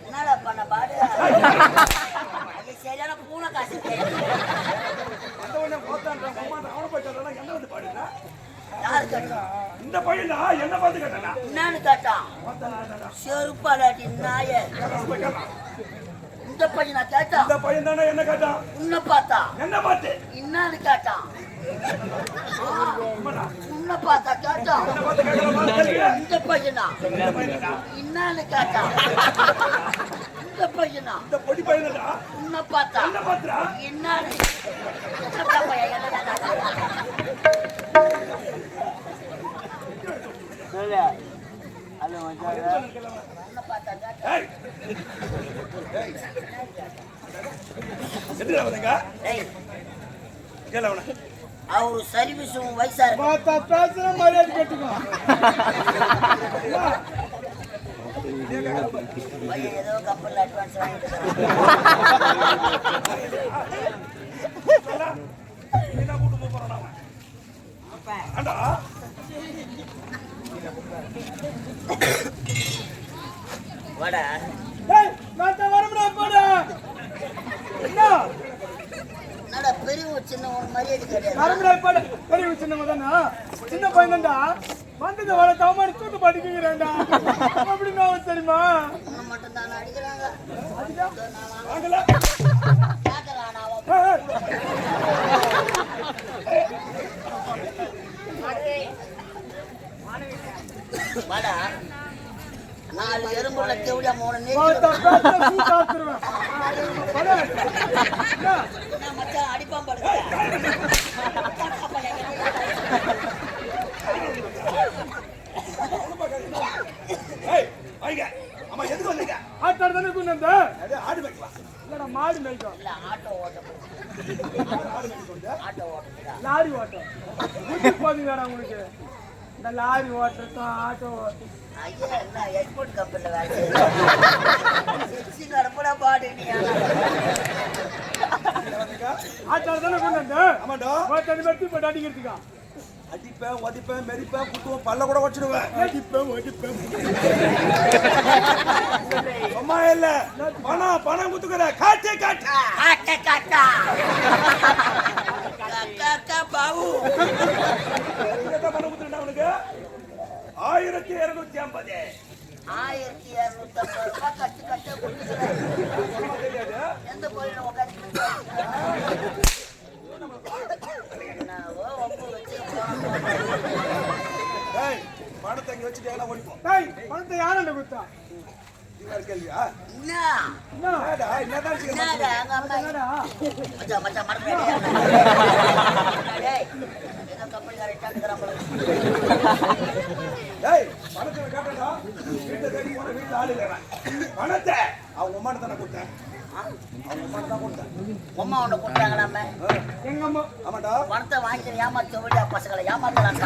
என்னடா பண்ண பாடு அது சரியான பூனை காசு இந்த பையன் என்ன பார்த்து கேட்டானா என்னன்னு கேட்டான் செருப்பாடாட்டி நாய இந்த பையன் நான் கேட்டான் இந்த பையன் தானே என்ன கேட்டான் உன்னை பார்த்தா என்ன பார்த்து என்னன்னு கேட்டான் உன்னை பார்த்தா கேட்டான் இந்த பையனா என்னன்னு கேட்டான் இந்த பையனா இந்த பொடி பையனா உன்னை பார்த்தா என்ன பாத்துறா என்னன்னு அவரு சர்வீஸ் வயசா இருக்கு மரியாதை கேட்டுக்கோ ஏதோ கப்பல் அட்வான்ஸ் வாங்கிட்டு வாடா என்னடா பெரிய சின்ன மரியாதை கிடையாது பெரிய சின்ன சின்ன பையன்டா வந்தது வர தவமாரி தூக்கு படிக்கிறேன்டா அப்படி நான் தெரியுமா உன்னை மட்டும் தானே அடிக்கிறாங்க வாடா நாலு எறும்புள்ள தேவடியா மூணு மச்சான் அடிப்பான் படுக்க ஆட்டாடு தானே கொண்டு ஆடு மேய்க்கலாம் இல்லடா மாடு மேய்க்கும் இல்ல ஆட்டோ ஓட்டம் ஆட்டோ ஓட்டம் லாரி ஓட்டம் புத்தி போதுங்கடா உங்களுக்கு இந்த லாரி ஓட்டத்தான் ஆட்டோ ஓட்டம் ஐயா என்ன எக்ஸ்போர்ட் கம்பெனில வேலை நடப்படா பாடு நீ ஆட்டாடு தானே கொண்டு ஆமாடா தனி பத்தி போட்டு அடிக்கிறதுக்கா அடிப்பேன் ஒதிப்பேன் மெரிப்பேன் குத்துவேன் பல்ல கூட வச்சிடுவேன் அடிப்பேன் ஒடிப்பேன் அம்மா இல்ல பணம் குத்துக்கிற காட்டு காட்டு காட்ட காட்டா காக்கா பாவு பணம் குத்துட்டா உனக்கு 1250 1250 ரூபாய் கட்டு கட்ட கொடுத்துக்கிறேன் எந்த கோயில உட்காந்து பணத்தை இங்க வச்சுட்டு ஓடிப்போம் பணத்தை யாருண்ட கொடுத்தா கேள்வியா பணத்தை அவங்க உமாட்ட தானே கொடுத்தேன் உமா ஒண்ணு கொடுத்தாங்களாமே எங்க அம்மா ஆமாடா பணத்தை வாங்கிட்டு ஏமாத்த விட பசங்களை ஏமாத்தலாம்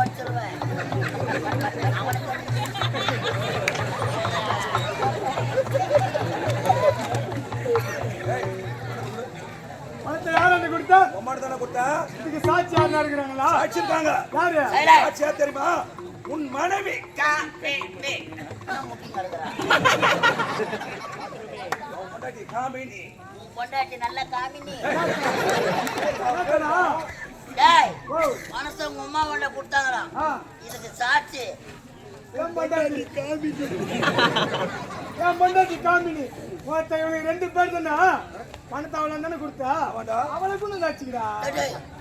வச்சிருவேன் பணத்தை யாருண்ட கொடுத்தா உமாட்ட தானே கொடுத்தேன் இதுக்கு சாட்சி யாருன்னா இருக்கிறாங்களா சாட்சி இருக்காங்க யாரு சாட்சியா தெரியுமா உன் மனைவி காமினி பொண்டாட்டி நல்ல காமினி மனசு உங்க அம்மா உள்ள கொடுத்தாங்களா இதுக்கு சாட்சி என் பொண்டாட்டி காமினி இவங்க 2 பேர் தானே பணத்தை அவளை தானே கொடுத்தா அவளுக்கு சாட்சிக்கிறா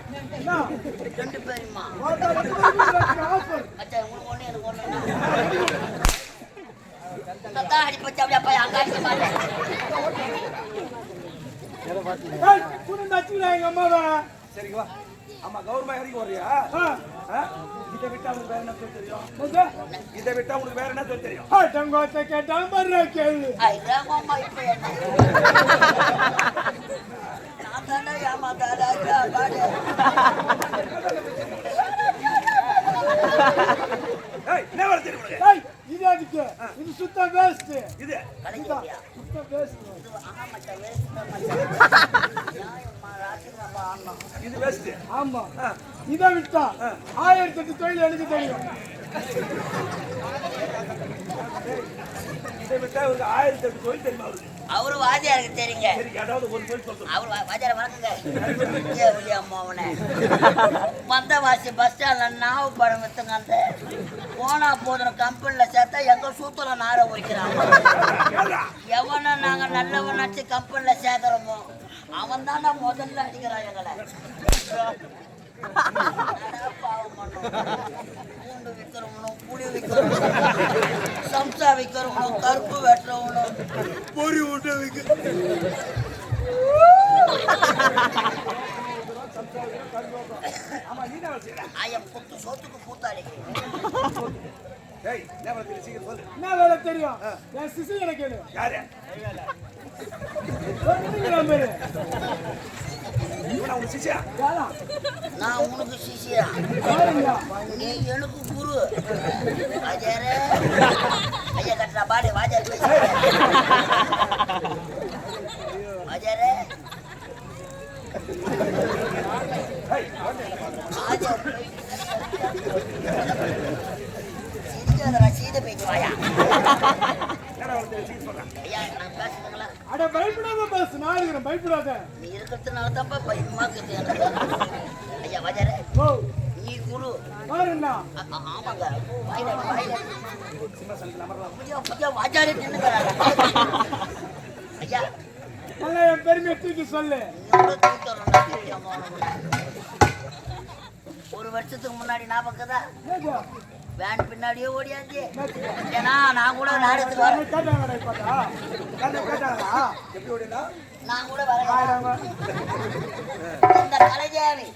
2 பேருமா அச்சா உங்களுக்கு ஒண்ணு எனக்கு ஒண்ணு அடிப்பச்சு அப்படியே போய் அங்க அடிக்க மாட்டேன் எங்க அம்மாவா சரிங்களா ஆமா கௌரவமா இறங்கி வர்றியா இதை விட்டா உனக்கு வேற என்ன தெரியும் இதை விட்டா உனக்கு வேற என்ன தெரியும் தங்கோத்தை கேட்டாலும் பாரு கேள்வி இப்ப என்ன நான் தானே ஏமாத்தாடா பாடு என்ன வேலை தெரியும் உனக்கு இது அதுக்கு இது சுத்த வேஸ்ட் இது சுத்த வேஸ்ட் இது வேஸ்ட் ஆமா இதை விட்டா 1008 தொழில் எனக்கு தெரியும் இதை விட்டா ஒரு 1008 தொழில் தெரியுமா அவருக்கு? அவரு வாத்தியாருக்கு தெரியுங்க. சரி, ஏதாவது ஒரு தொழில் சொல்லுங்க. அவரு வாத்தியார வணக்கங்க. அம்மா அவனை மந்தவாசி பஸ் ஸ்டாண்ட்ல நாவு படம் வித்துங்க. அந்த போனா போதுன கம்பெனில சேர்த்தா எங்க சூத்துல நார வைக்கிறாங்க. எவனை நாங்க நல்லவன் நினைச்சு கம்பெனில சேர்க்கிறோமோ அவன் தானே முதல்ல அடிக்கிறான் எங்களை. பாவம் பண்ணோம். பூண்டு விற்கிறவனும் புளி விற்கிறவனும் சம்சா விற்கிறவனும் கருப்பு வெட்டுறவனும் பொறி விட்டு விற்க புத்து சோத்துக்கு பூத்தாடி. என்ன வேலை தெரியும்? என் சிசு எனக்கு யாரு? நான் உனக்கு சிசியா, நீ எனக்கு குரு. வாஜாரே ஐயா கட்டுறா பாடு. வாஜார் வாஜாரே சிரிக்காதடா, சீதை போயிட்டு வாயா. ஐயா நான் பேசுறீங்களா? அட பயப்படாத பாஸ், நான் இருக்கிறேன், பயப்படாத. நீ இருக்கிறதுனால தான்ப்பா பயமா இருக்குது எனக்கு. ஐயா வாஜாரே நீ குரு பாருண்ணா. ஆமாங்க வாஜாரே நின்னுக்கிறாங்க. ஐயா நல்லா என் பெருமையை தூக்கி சொல்லு. ஒரு வருஷத்துக்கு முன்னாடி ஞாபகம்தா வேன் பின்னாடியே ஓடியாச்சு. ஏன்னா நான் கூட நாடகத்துக்கு வரேன். நான் கூட வரேன். இந்த கலைஞானி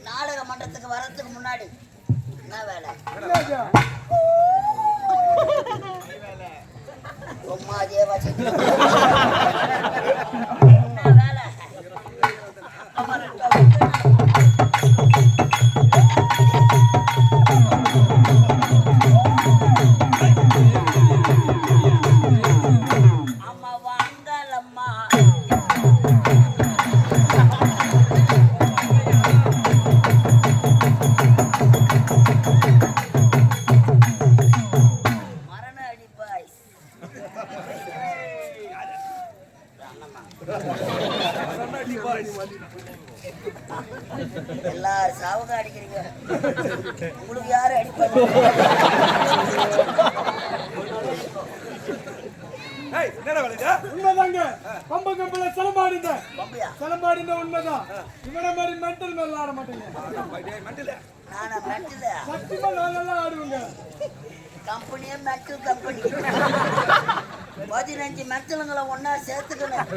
நாடக மன்றத்துக்கு வர்றதுக்கு முன்னாடி என்ன வேலை? சும்மா தேவாசி வேலை. அம்மா வாங்கலம்மா மரண அடிப்பாய். எல்லாரும் சாவுக அடிக்கிறீங்க, உங்களுக்கு யாரு அடிப்பாங்க? உண்மைதாங்க. பம்ப கம்பல சிலம்பாடிந்த உண்மைதான். இவன மாதிரி மென்டல் மேல ஆட மாட்டேங்க. நானா மென்டல்? சத்தியமா நல்லா ஆடுவாங்க. கம்பெனியே மென்டல் கம்பெனி. 15 மென்டலுங்களை ஒன்னா சேர்த்துக்கணும்.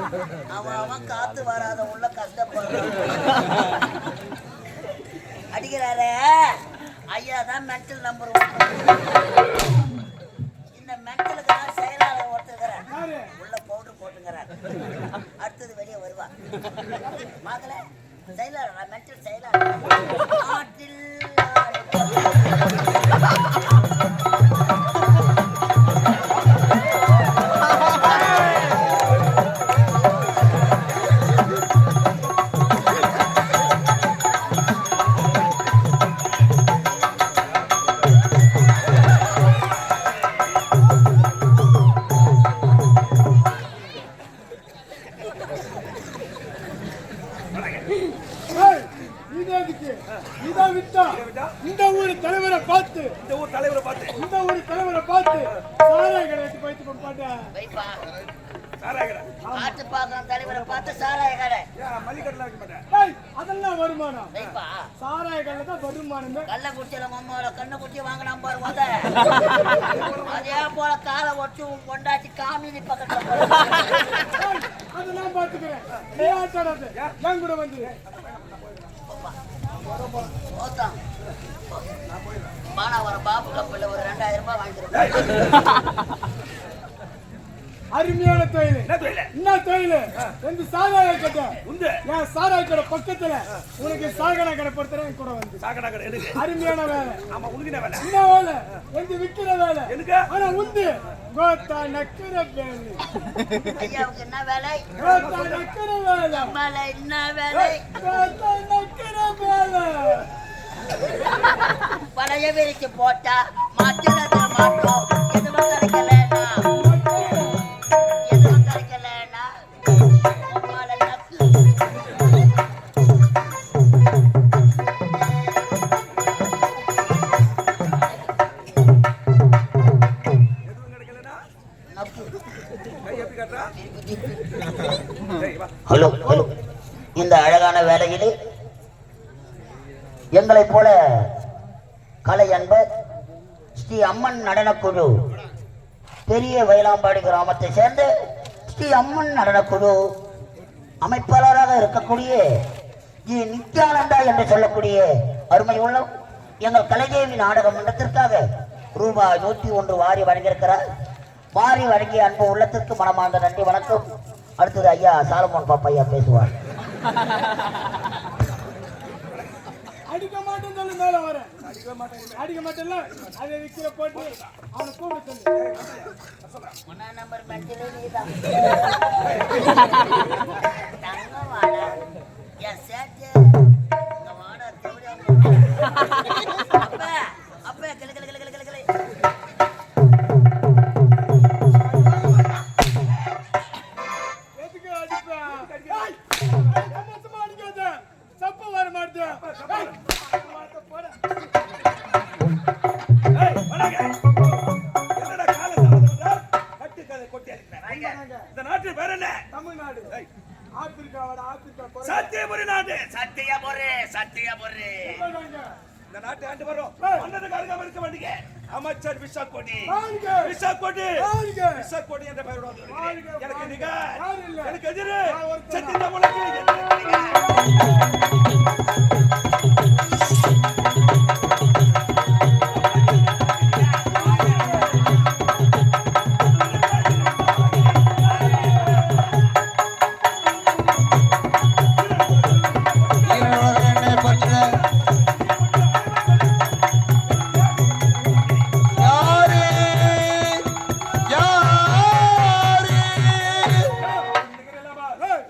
அவன் காத்து வராத உள்ள கஷ்டப்படுறான். அடிக்கிறாரே ஐயா தான் மென்டல் நம்பர் 1. இந்த மென்டலுக்கு தான் செயலாளர் ஒருத்தருக்கிறார். உள்ள பவுடர் போட்டுங்கிறார். அடுத்தது வெளியே வருவா. பார்க்கல செயலாளர் மென்டல் செயலாளர். இந்த ஊர் தலைவரை பார்த்து சாராய கடை எடுத்து போயிட்டு கொடுப்பாட்ட. ஆட்டு பாக்கம் தலைவரை பார்த்து சாராய கடை அதெல்லாம் வருமானம். சாராய கடை தான் வருமானம். கள்ள குடிச்சல மம்மோட கண்ணை குடிச்சு வாங்கினான் பாரு வந்த. அதே போல காலை ஒச்சு கொண்டாச்சு காமினி பக்கத்துல. அதெல்லாம் பாத்துக்கிறேன். நீ ஆட்டாடாது என் கூட வந்து மானாவரம் பாபு கப்பல்ல ஒரு 2000 ரூபாய் வாங்கிக்கிறேன். அருமையான தொழில். என்ன தொழில்? எந்த சாராய கடை என் சாராய கடை பக்கத்துல உனக்கு சாகடா கடை படுத்துறேன் கூட வந்து. அருமையான வேலை. என்ன வேலை? எந்த விக்கிற வேலை. ஆனா உண்டு கோத்தா நக்கிற வேலை. ஐயாவுக்கு என்ன வேலை? கோத்தா நக்கிற வேலை. மேல என்ன வேலை? கோத்தா நக்கிற வேலை. பழைய விரிச்சு போட்டா மாட்டுறது மாட்டோம் எதுவும் கிடைக்கலன்னா எதுவும் கிடைக்கலன்னா உம்மால நக்கு. எதுவும் கிடைக்கலனா நக்கு. கை எப்படி கட்டறா? டேய் வா. ஹலோ ஹலோ, இந்த அழகான வேலையில் எங்களைப் போல கலை அன்பர் ஸ்ரீ அம்மன் நடனக்குழு பெரிய வயலாம்பாடி கிராமத்தை சேர்ந்த ஸ்ரீ அம்மன் நடனக்குழு அமைப்பாளராக இருக்கக்கூடிய ஜி நித்யானந்தா என்று சொல்லக்கூடிய அருமை உள்ளம் எங்கள் கலைதேவி நாடக மன்றத்திற்காக ரூபாய் 101 வாரி வழங்கியிருக்கிறார். வாரி வழங்கிய அன்பு உள்ளத்திற்கு மனமார்ந்த நன்றி வணக்கம். அடுத்தது ஐயா சாலமோன் பாப்பையா பேசுவார். அடிக்க மாட்டேன்னு சொல்லி மேல வர அடிக்க மாட்டேன்ல அதை விக்கிற போட்டு அவனை கூப்பிட்டு சொல்லு. நம்பர் மெட்டிலே நீதான் தங்க வாடா என் சேட்டு இந்த வாடா தேவடியா அப்ப அப்ப கிளு கிளு கிளு கிளு கிளு கிளு எதுக்கு அடிப்பேன் அடிக்காத சப்ப வர மாட்டேன். ஏய் வணங்க. என்னடா கால தரதா? கட்டு கதை கொட்டி அடிக்குறாங்க. இந்த நாட்டு பேர் என்ன? தமிழ்நாடு. ஆப்பிரிக்காவோட ஆப்பிரிக்கா சத்தியபுரி நாடு. சத்தியபுரி இந்த நாட்டு ஆண்டு வரும். மன்னனுக்கு அருகாமல் இருக்க வேண்டிய அமைச்சர் விசாக்கோடி. வாழ்க. விசாக்கோடி. வாழ்க. விசாக்கோடி என்ற பெயரோடு வாழ்க. எனக்கு நிக யார் இல்ல. எனக்கு எதிரு நான் ஒருத்தன். சத்திய தமிழுக்கு எதிரு.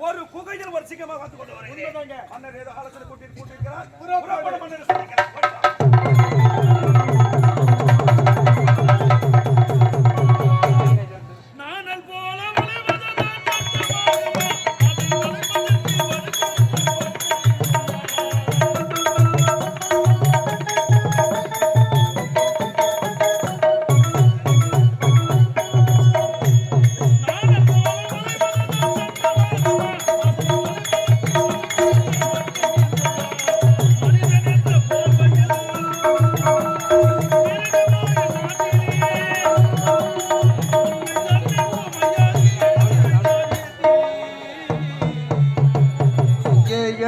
ஒரு குகையில் ஒரு சிங்கமா வந்து கொண்டு வருகிறேன். மன்னர் ஏதோ ஆலோசனை கூட்டியிருக்கிறார். புறப்பட மன்னர் சொல்லிக்கிறார். நானல் போல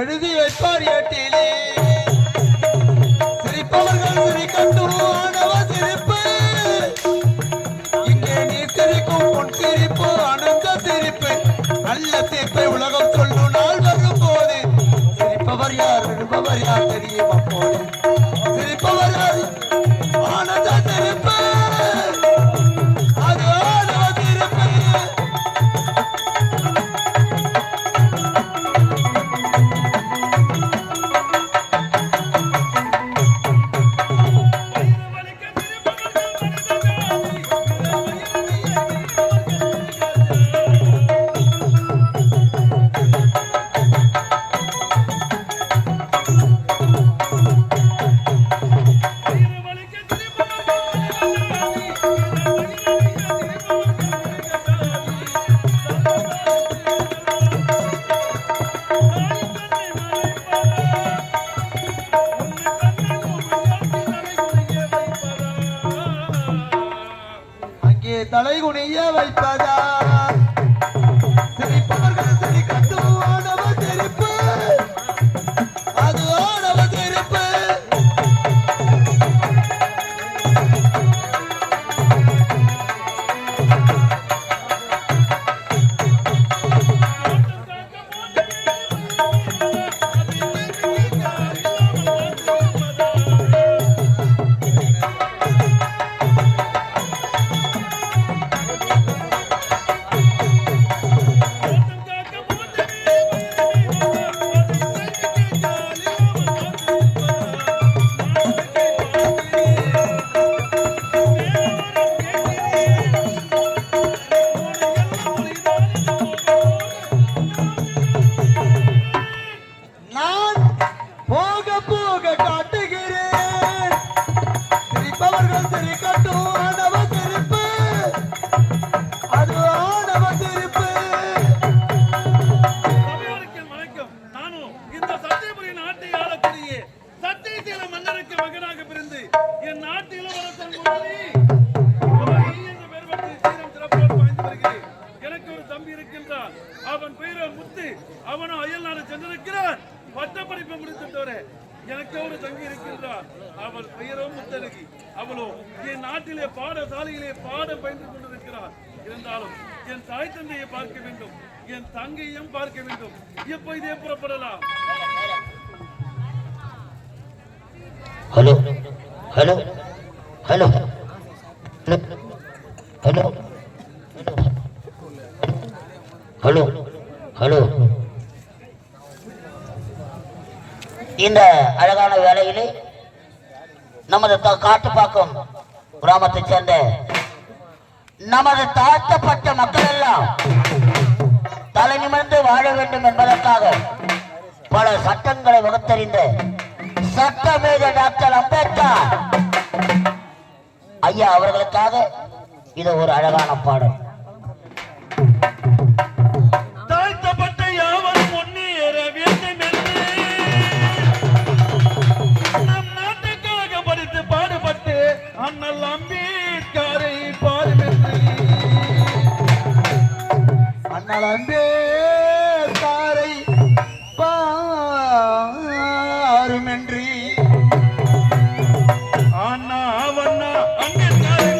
எழுதி வைப்பார் ஏட்டிலே சிரிப்பவர்கள் சிரிக்கட்டு ஆணவ சிரிப்பு இங்கே நீ சிரிக்கும் பொன் சிரிப்பு அனந்த சிரிப்பு நல்ல தீர்ப்பை உலகம் சொல்லும் நாள் வரும் போது சிரிப்பவர் யார் விடுபவர் யார் தெரியும் அப்போது சிரிப்பவர் யார் ஆனந்த சிரிப்பு அது ஆணவ சிரிப்பு. தலைகுனிய வைப்பதா சிரிப்பவர்கள் சிரிக்கட்டு ஆணவ சிரிப்பு அது ஆணவ சிரிப்பு. எனக்கு ஒரு தம்பி இருக்கின்றான். அவன் பெயரோ முத்து. அவனும் அயல் நாடு சென்றிருக்கிறான். பட்டப்படிப்பை முடித்துட்டோரே. எனக்கு ஒரு தங்கி இருக்கின்றான். அவள் பெயரோ முத்தழகி. அவளோ என் நாட்டிலே பாடசாலையிலே பாடம் பயின்று கொண்டிருக்கிறார். இருந்தாலும் என் தாய் தந்தையை பார்க்க வேண்டும், என் தங்கையும் பார்க்க வேண்டும். எப்போதே புறப்படலாம். Hello hello hello hello hello hello இந்த அழகான வேளையிலே நமது காட்டுப்பாக்கம் கிராமத்தைச் சேர்ந்த நமது தாழ்த்தப்பட்ட மக்கள் எல்லாம் தலை நிமிர்ந்து வாழ வேண்டும் என்பதற்காக பல சட்டங்களை வகுத்தறிந்த சட்டமேத டாக்டர் அம்பேத்கர் ஐயா அவர்களுக்காக இது ஒரு அழகான பாடல். தாழ்த்தப்பட்ட யாவரும் முன்னேற வேண்டும் என்று நம் நாட்டுக்காக படித்து பாடுபட்டு அண்ணல் அம்பேத்கரை பாடுமென்று அண்ணல் அம்பேத்கரை பாருமென்றி அண்ணா அவண்ணா அம்பேத்கரை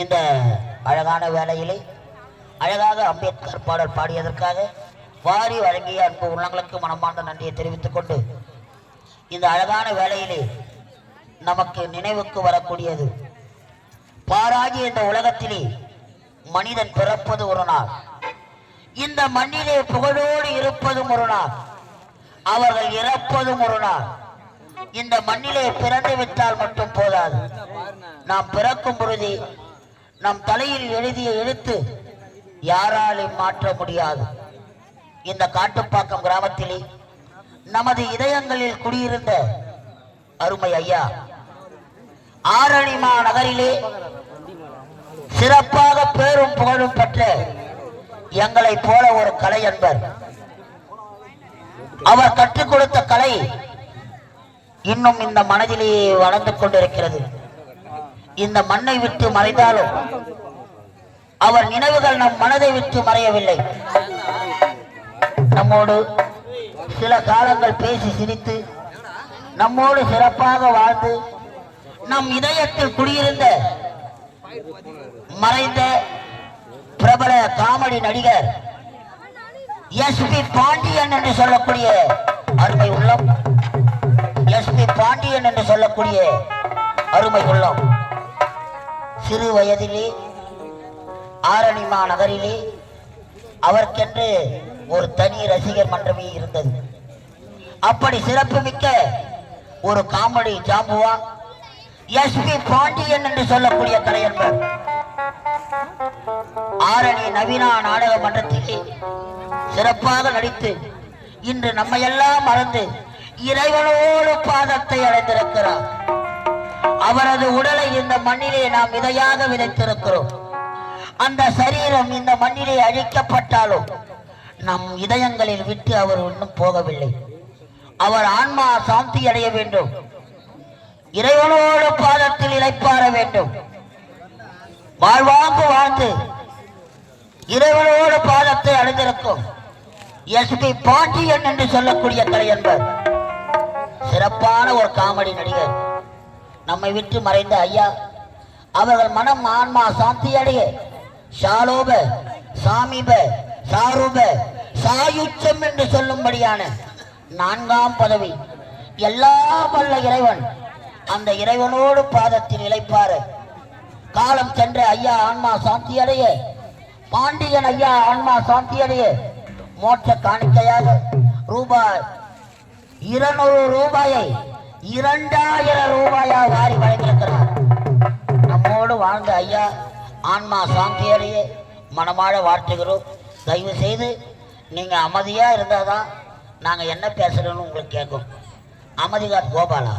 இந்த அழகான வேளையிலே அழகாக அம்பேத்கர் பாடல் பாடியதற்காக வாரி வழங்கிய அன்பு உள்ளங்களுக்கு மனமார்ந்த நன்றியை தெரிவித்துக் கொண்டு இந்த அழகான வேளையிலே நமக்கு நினைவுக்கு வரக்கூடியது பாராகிய இந்த உலகத்திலே மனிதன் பிறப்பது ஒரு நாள், இந்த மண்ணிலே புகழோடு இருப்பதும் ஒரு நாள், அவர்கள் இறப்பதும் ஒரு நாள். இந்த மண்ணிலே பிறந்து விட்டால் மட்டும் போதாது, நாம் பிறக்கும் பொழுதே நம் தலையில் எழுதிய எழுத்து யாராலும் மாற்ற முடியாது. இந்த காட்டுப்பாக்கம் கிராமத்திலே நமது இதயங்களில் குடியிருந்த அருமை ஐயா ஆரணிமா நகரிலே சிறப்பாக பேரும் புகழும் பெற்ற எங்களை போல ஒரு கலை அன்பர். அவர் கற்றுக் கொடுத்த கலை இன்னும் இந்த மனதிலே வளர்ந்து கொண்டிருக்கிறது. இந்த மண்ணை விட்டு மறைந்தாலும் அவர் நினைவுகள் நம் மனதை விட்டு மறையவில்லை. நம்மோடு சில காலங்கள் பேசி சிரித்து நம்மோடு சிறப்பாக வாழ்ந்து நம் இதயத்தில் குடியிருந்த மறைந்த பிரபல காமெடி நடிகர் எஸ்பி பாண்டியன் என்று சொல்லக்கூடிய அருமை உள்ளம், எஸ்பி பாண்டியன் என்று சொல்லக்கூடிய அருமை உள்ளம் சிறு வயதிலே ஆரணிமா நகரிலே அவருக்கென்று ஒரு தனி ரசிகர் மன்றமே இருந்தது. அப்படி சிறப்புமிக்க ஒரு காமெடி ஜாம்புவா எஸ்பி பாண்டியன் என்று சொல்லக்கூடிய கலைஞர் ஆரணி நவீனா நாடக மன்றத்திலே சிறப்பாக நடித்து இன்று நம்மையெல்லாம் மறந்து இறைவனோடு பாதத்தை அடைந்திருக்கிறார். அவரது உடலை இந்த மண்ணிலே நாம் விதையாக விதைத்திருக்கிறோம். அந்த சரீரம் இந்த மண்ணிலே அழிக்கப்பட்டாலும் நம் இதயங்களில் விட்டு அவர் இன்னும் போகவில்லை. அவர் ஆன்மா சாந்தி அடைய வேண்டும், இறைவனோடு பாதத்தில் இளைப்பாற வேண்டும். வாழ்வாங்கு வாழ்ந்து இறைவனோடு பாதத்தை அடைந்திருக்கும் எஸ்பி பாண்டியன் என்று சொல்லக்கூடிய கலைஞர் சிறப்பான ஒரு காமெடி நடிகர். நம்மை விட்டு மறைந்த ஐயா அவர்கள் மனம் ஆன்மா சாந்தி அடைய ஷாலோப சாமிப சாரூப சாயுச்சம் என்று சொல்லும்படியான 4ஆம் பதவி எல்லாம் வல்ல இறைவன் அந்த இறைவனோடு பாதத்தில் இளைப்பார காலம் சென்ற ஐயா ஆன்மா சாந்தி அடைய, பாண்டியன் ஐயா ஆன்மா சாந்தி அடைய மோட்ச காணிக்கையாக ரூபாய் 200 ரூபாயை 2000 ரூபாயா வாரி வழங்கியிருக்கிறார். நம்மோடு வாழ்ந்த ஐயா ஆன்மா சாந்தி அடைய மனமாழ வாழ்த்துகிறோம். தயவு செய்து நீங்க அமைதியா இருந்தாதான் நாங்க என்ன பேசுறோம்னு உங்களுக்கு கேட்கும். அமைதிகார் கோபாலா,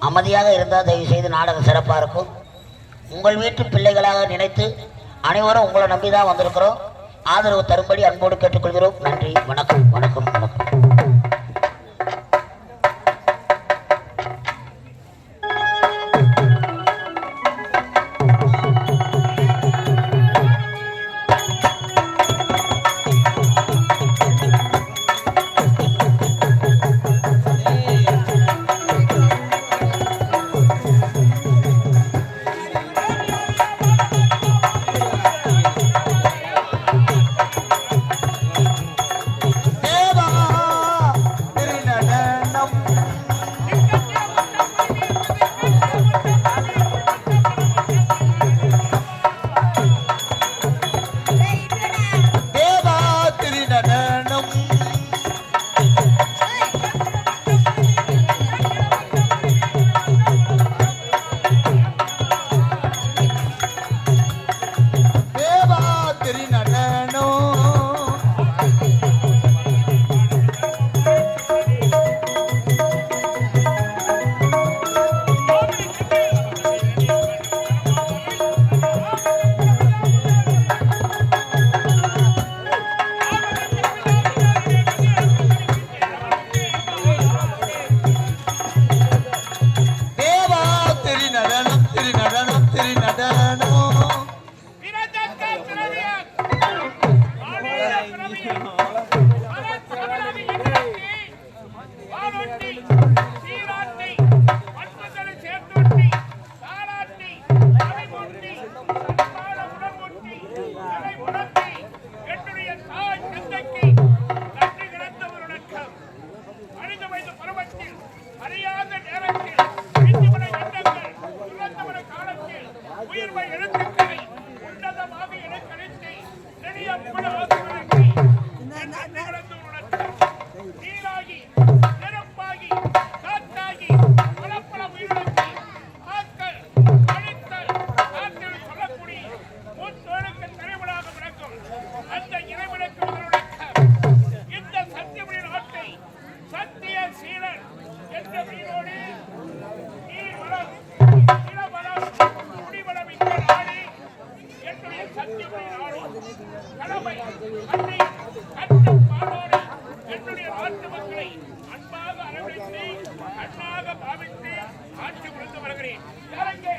அமைதியாக இருந்தால் தயவு செய்து நாடகம் சிறப்பாக இருக்கும். உங்கள் வீட்டு பிள்ளைகளாக நினைத்து அனைவரும் உங்களை நம்பிதான் வந்திருக்கிறோம். ஆதரவு தரும்படி அன்போடு கேட்டுக்கொள்கிறோம். நன்றி, வணக்கம், வணக்கம், வணக்கம். நெருப்பாகி காத்தாகி பல உயிரிழந்து ஆக்கல் அழித்தல் ஆற்றல் சொல்லக்கூடிய முத்தொழுக்க தலைவனாக விளக்கும் அந்த இறைவனுக்கு இந்த சத்தியமணி நாட்டை சத்திய சீலன் என்ற பெயரோடு நீர்வளம் நிலவளம் குடிவளம் மிக்க நாடு என்னுடைய சத்தியமணி நாடு கடமை அன்னை கட்டுப்பாடோடு என்னுடைய நாட்டு மக்களை அன்பாக அரவணைத்து அண்ணாக பாவித்து ஆட்சி புரிந்து வருகிறேன். யாரங்கே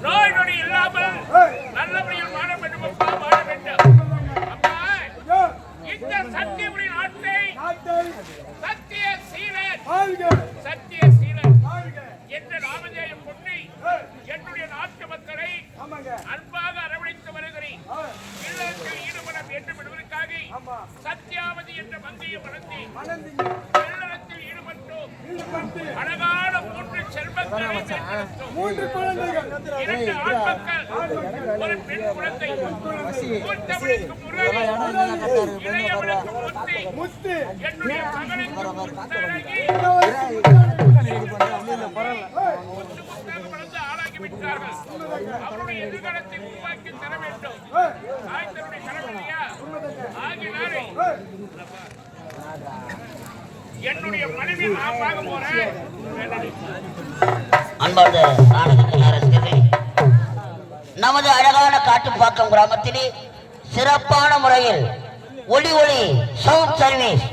நோய் நொடி இல்லாமல் நல்லபடியில் வாழ வேண்டும் அப்பா, வாழ வேண்டும் அப்பா. இந்த சத்தியமணி நாட்டை சத்திய சீலன் என்ற நாமதேயம் கொண்டு என்னுடைய நாட்டு மக்களை அன்பாக அரவணைத்து வருகிறேன். இல்லத்தில் ஈடுபட வேண்டும் என்பதற்காக சத்தியாவதி என்ற மந்தியை வளர்த்தி இல்லத்தில் ஈடுபட்டோம். அழகான 3 செல்வங்களை பெற்றெடுத்தோம். 3 குழந்தைகள், 2 ஆண் மக்கள், ஒரு பெண் குழந்தை. மூத்தவளுக்கு முரளி, இளையவளுக்கு முத்து, என்னுடைய மகளுக்கு முத்தழகி. முத்தாக வளர்ந்து ஆளாகிவிட்டார்கள். அவருடைய எதிர்காலத்தை உருவாக்கி தர வேண்டும். தாய்த்தனுடைய கடமையா ஆகினாரே என்னுடைய மனைவி நான் பார்க்க போறேன். அன்பார்ந்த நாடகத்தின் அரசியலே நமது அழகான காட்டுப்பாக்கம் கிராமத்திலே சிறப்பான முறையில் ஒளி சவுண்ட் சர்வீஸ்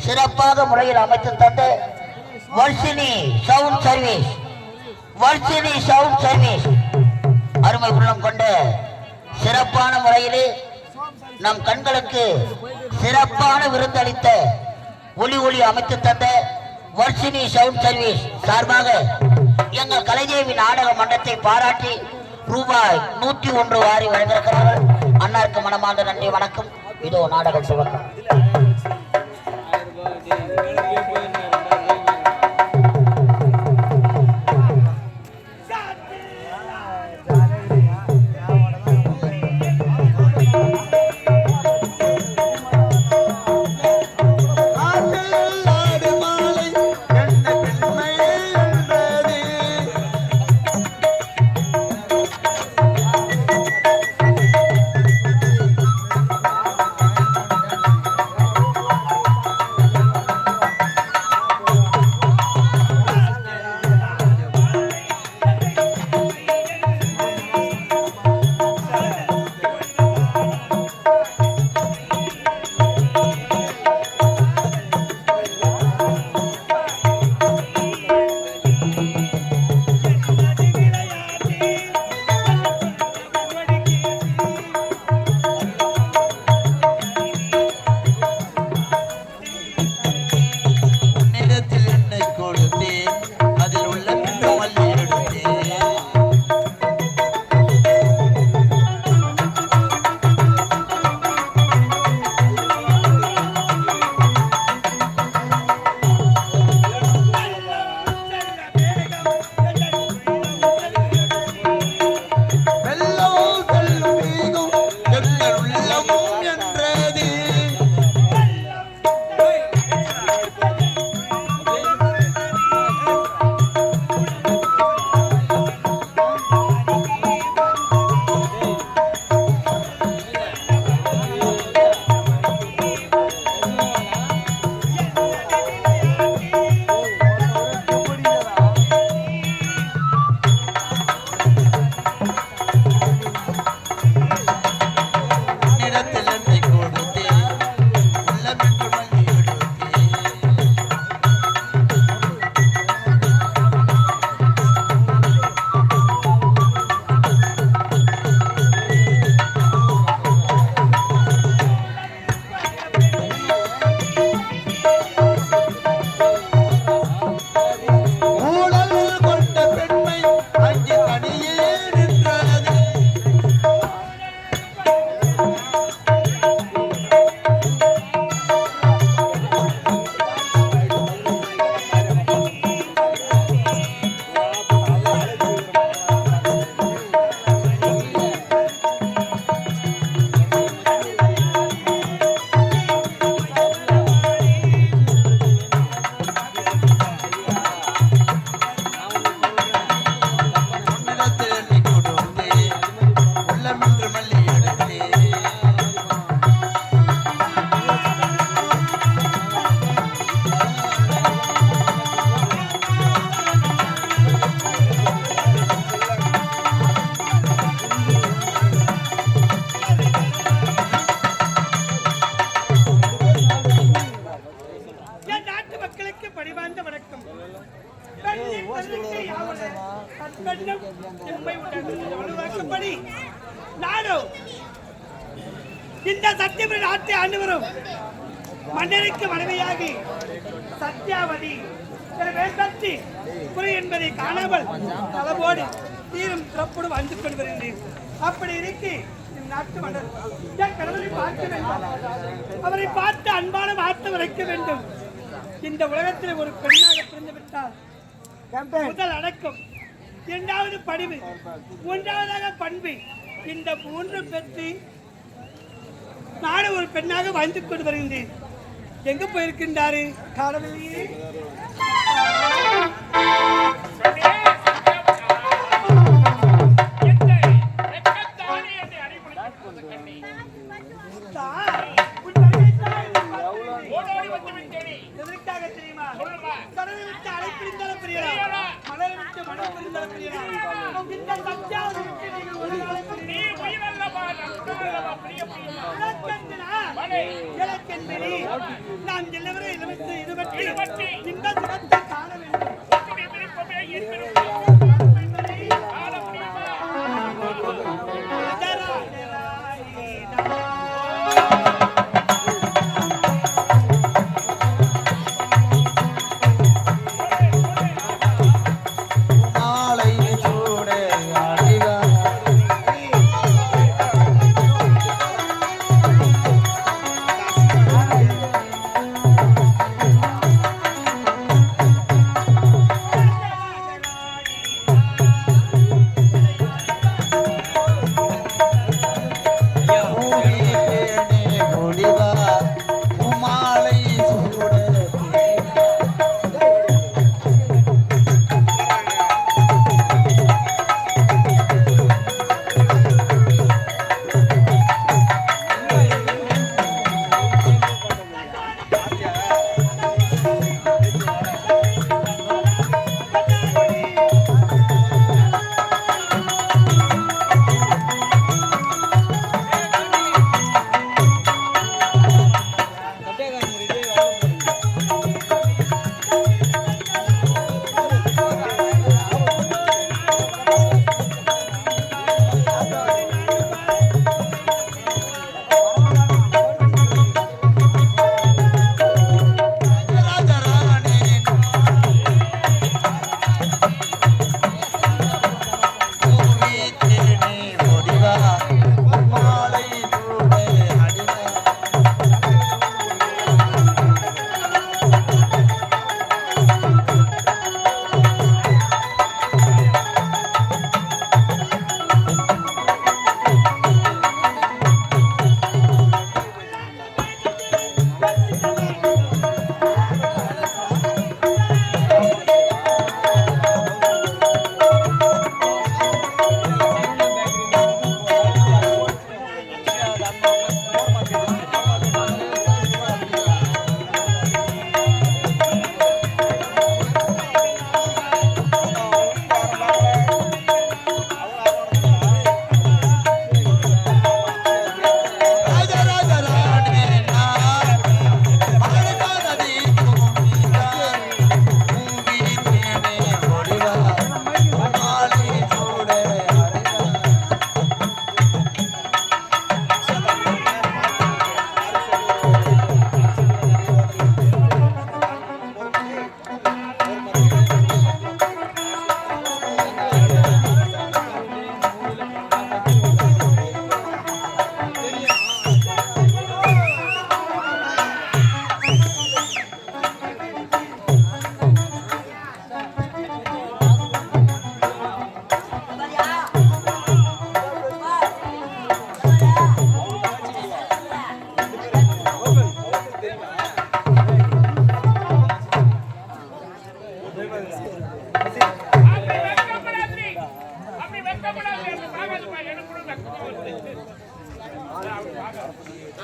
சிறப்பாக முறையில் அமைத்து தந்த வர்ஷினி சவுண்ட் சர்வீஸ் அருமை உள்ளம் கொண்ட சிறப்பான முறையிலே நம் கண்களுக்கு சிறப்பான விருந்தளித்த ஒளி அமைத்து தந்த வர்ஷினி சவுண்ட் சர்வீஸ் சார்பாக எங்கள் கலைதேவி நாடக மன்றத்தை பாராட்டி ரூபாய் 101 வாரி வழங்கியிருக்கிறார்கள். அன்னாருக்கு மனமார்ந்த நன்றி, வணக்கம். இதோ நாடகம் துவக்கம். பணிவார்ந்த வணக்கம். பெண்ணை பெண்ணுக்கு யாவன தற்பெண்ணம் எம்மை உண்டாக்கும்படி நானும் இந்த சத்தியபுரி நாட்டை ஆண்டு வரும் மன்னருக்கு மனைவியாகி சத்யாவதி வேண்டாத்தி குறை என்பதை காணாமல் தளவோடு தீரும் சிறப்போடு வந்து கொண்டு வருகின்றேன். அப்படி இருக்கு நாட்டு மன்னர் என் கடவுளை பார்க்க வேண்டும், அவரை பார்த்து அன்பான வார்த்தை வைக்க வேண்டும். இந்த உலகத்தில் ஒரு பெண்ணாக பிறந்து விட்டால் முதல் அடக்கம், இரண்டாவது பணிவு, மூன்றாவதாக பண்பு, இந்த மூன்று பெற்று நானும் ஒரு பெண்ணாக வாழ்ந்து கொண்டு வருகின்றேன். எங்க போயிருக்கின்றாரு காணவில்லையே? நான் எல்லாவரும் இருபத்தி இந்த சுகத்தை காண வேண்டும்.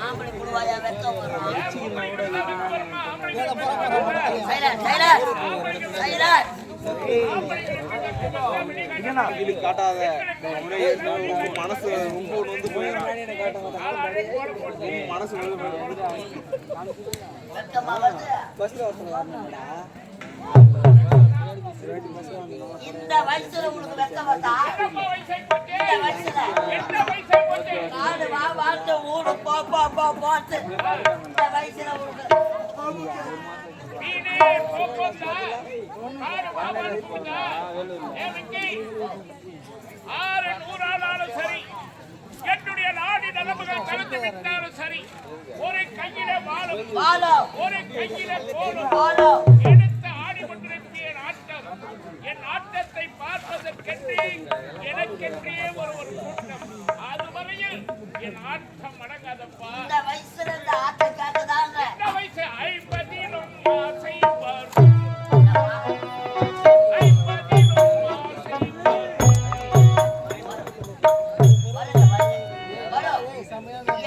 ஆம்பளை புழுவாயா வெக்கம் வரும். காட்டாத மனசு வந்து போயிடும். மனசு வெக்கமா வருது. இந்த வயசுல உனக்கு வெக்க வந்தா என்னம்மா வயசை போச்சு? இந்த வயசுல என்ன வயசை போச்சு? காடு வா வாழ்த்து ஊடு போ போ போ போட்டு இந்த வயசுல உனக்கு நீனே போக்கோந்தா, காடு வாவால் போதா? எனக்கு 600 ஆனாலும் சரி, என்னுடைய நாடி நலமுகள் கலந்து விட்டாலும் சரி, ஒரு கையில வாழும், வாழோ ஒரு கையில கோலும், வாழோ எடுத்து ஆடிக்கொண்டிருக்கிற என் ஆட்டம், என் ஆட்டத்தை பார்ப்பதற்கென்றே எனக்கென்றே ஒரு கூட்டம். அதுவரையில் என் ஆட்டம் அடங்காதப்பா. இந்த வயசுல இந்த ஆட்டம் காட்டுதாங்க இந்த வயசு 50லும் ஆசை வரும், 50லும் ஆசை வரும். வரும்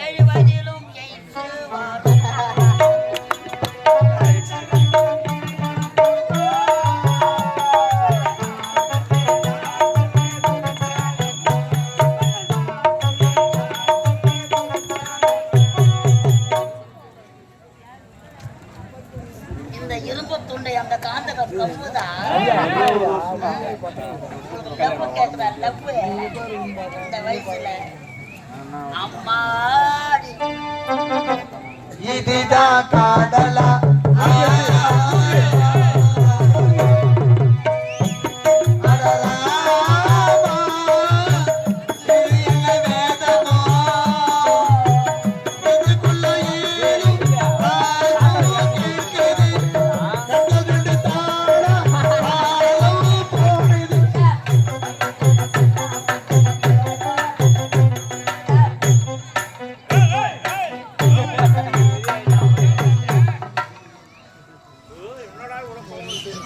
7 வயதிலும் எய்த்து வரும். இந்த இரும்பு துண்டை அந்த காந்தகம் கம்புதா லவ்வு கேட்கிற லவ்வு இந்த வயசுல அம்மாடி இதுதான் காதலா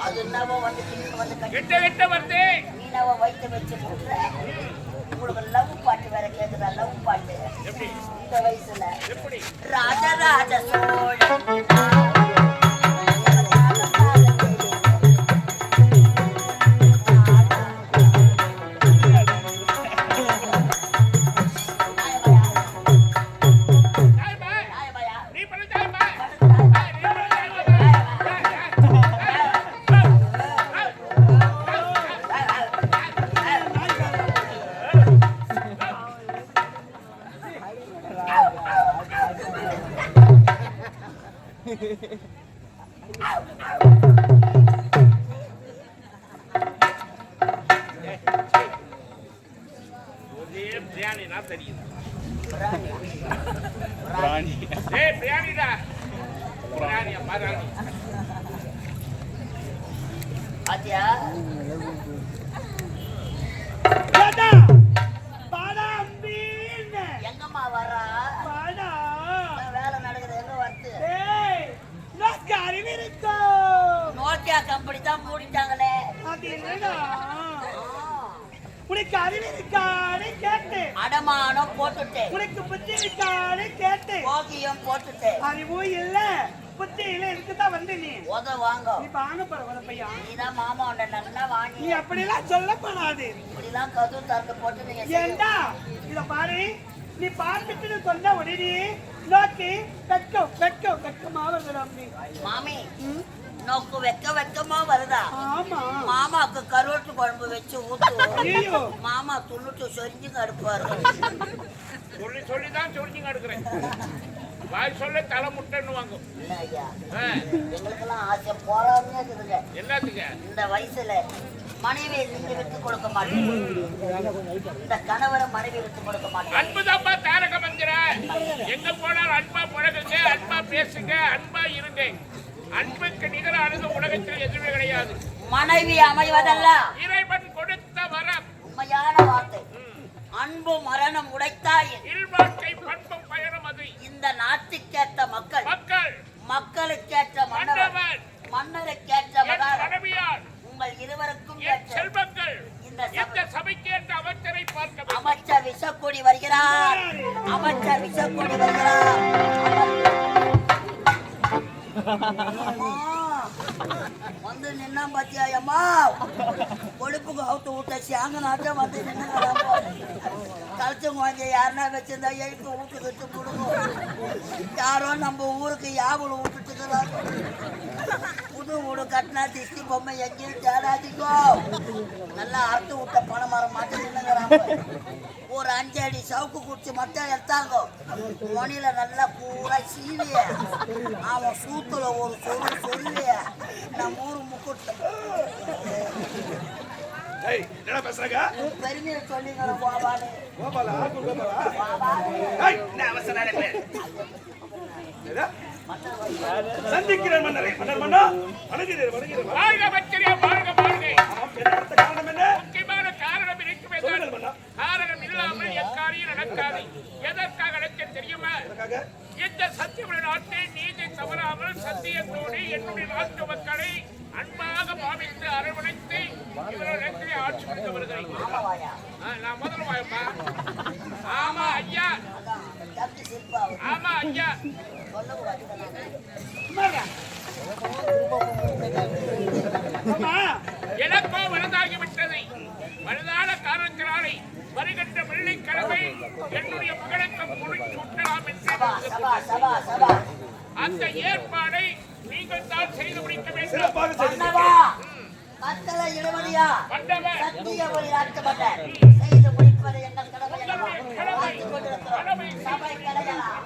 அது என்னவோ வந்து கிட்ட வந்து கட்டி எட்ட எட்ட வருது. மீனவ வைத்து வச்சு போட்டுற உங்களுக்கு லவ் பாட்டு வேற கேக்குதா லவ் பாட்டு எப்படி? இந்த வயசுல எப்படி? ராஜராஜ சோழன் தாய்மா, நாயபாயா நீ பண்ணு தாய்மா. ஒரே பிரியாணினா தெரியுது. பிராணி ஏய் பிரியாணிடா. பிரியாணி மராணி. பாத்தியா ஏடா பாடா அம்பின்னு எங்கம்மா வர்றா பாடா வேலை நடக்குது எங்க வருது ஏய் நோக்கு அறிவிருக்கோ நோக்கியா கம்பெனி தான் மூடிட்டாங்களே அது என்னடா உனக்கு அறிவிருக்கான்னு கேட்டேன், அடமானம் போட்டுட்டேன் உனக்கு புத்தி இருக்கான்னு கேட்டேன். போகியம் போட்டுட்டேன் அறிவும் இல்ல புத்தி இல்ல இருக்குதான் வந்து நீ உத வாங்க நீ வாங்க பரவாயில்ல பையா, நீதான் மாமா உண்ட நல்லா நீ வாங்கி அப்படிலாம் சொல்லப்படாது. இப்படிலாம் கதவு திறந்து போட்டு நீங்க ஏண்டா இத பாரு, நீ பார்த்துட்டு சொன்ன உடனே நோக்கி வெக்கமா வருதுடா அப்படி. மாமி நோக்கு வெக்கமா வருதா ஆமா மாமாக்கு கருவாட்டு குழம்பு வச்சு ஊத்து ஐயோ மாமா துண்ணுட்டு சொரிஞ்சுங்க அடுப்பாரு சொல்லி சொல்லி தான் சொரிஞ்சுங்க எடுக்கிறேன். வாய் சொல்ல தலை முட்டைன்னு வாங்கும். இல்ல ஐயா ஆ, எங்களுக்கெல்லாம் ஆசை போறாமே இருக்குதுங்க என்னத்துக்கு? இந்த வயசுல மனைவியை நீங்க விட்டு கொடுக்க மாட்டீங்க, இந்த கணவரை மனைவி விட்டு கொடுக்க மாட்டீங்க. அன்புதாப்பா தாரக மந்திரம். எங்க போனாலும் அன்பா பழகுங்க, அன்பா பேசுங்க, அன்பா இருங்க. அன்புக்கு நிகரானது உலகத்தில் எதுவுமே கிடையாது. மனைவி அமைவதல்ல இறைவன் கொடுத்த வரம். உண்மையான வார்த்தை. அன்பு மரணம் உடைத்தாய் இல்வாழ்க்கை பண்பும் பயணம் அது. இந்த நாட்டுக்கேற்ற மக்கள், மக்கள் மக்களுக்கேற்ற மன்னவர், மன்னவன், மன்னருக்கேற்ற என் மகாராஜா, மனைவியார், உங்கள் இருவருக்கும் என் ஏற்ற செல்வங்கள், இந்த இந்த சபைக்கேற்ற அமைச்சரை பார்க்க வேண்டும். அமைச்சர் விஷக்கூடி வருகிறார், அமைச்சர் விஷக்கூடி வருகிறார். அம்மா, வந்து நின்னா பாத்தியா அம்மா, கொழுப்புக்கு அவுத்து விட்ட சாங்க நாட்டம் வந்து நின்று கழிச்சவங்க வாங்கி யாருன்னா வச்சிருந்தா எழுத்து ஊட்டுக்கிட்டு கொடுக்கும். யாரோ நம்ம ஊருக்கு யாவல் விட்டுட்டு புது வீடு மூணு கட்டினா திஷ்டி பொம்மை எங்கேயும் தேடாதீங்கோ. நல்லா அறுத்து விட்ட பணமரம் மட்டும் நின்னுங்கிறாங்க. ஒரு 5 அடி சவுக்கு குடிச்சு மட்டும் எடுத்தாங்க. மணில நல்லா பூரா சீவிய அவன் சூத்துல ஒரு சொல்லிய நம்ம ஊரு முக்கூட்ட பெருமையை சொல்லிங்கிற போவாடு சந்திக்கிறேன் மன்னரை. மன்னர் மன்னா வணங்குகிறேன் வணங்குகிறேன். வாழ்க பச்சரியா வாழ்க வாழ்க. காரணம் என்ன? முக்கியமான காரணம் இருக்குமே சார். காரணம் இல்லாமல் எக்காரியம் நடக்காது. எதற்காக நடக்க தெரியுமா? இந்த சத்தியமுடைய நாட்டில் நீதி தவறாமல் சத்தியத்தோடு என்னுடைய நாட்டு மக்களை அன்பாக பாவித்து அரவணைத்து இவர்களை ஆட்சி கொடுத்து வருகிறேன். நான் முதல் வாய்ப்பா. ஆமா ஐயா, ஆமா ஐயா. எனக்கோ வலதாகிவிட்டது. வலதான காரணத்தினாலே வருகின்ற வெள்ளிக்கிழமை என்னுடைய மகளுக்கு முடிச்சூட்டலாம் என்று அந்த ஏற்பாடை நீங்கள் தான் செய்து முடிக்க வேண்டும். மக்களை இளவடியா வந்தவர் சத்திய வழியாக்கப்பட்ட செய்து முடிப்பது எங்கள் கடமை. சபை கலையலாம்.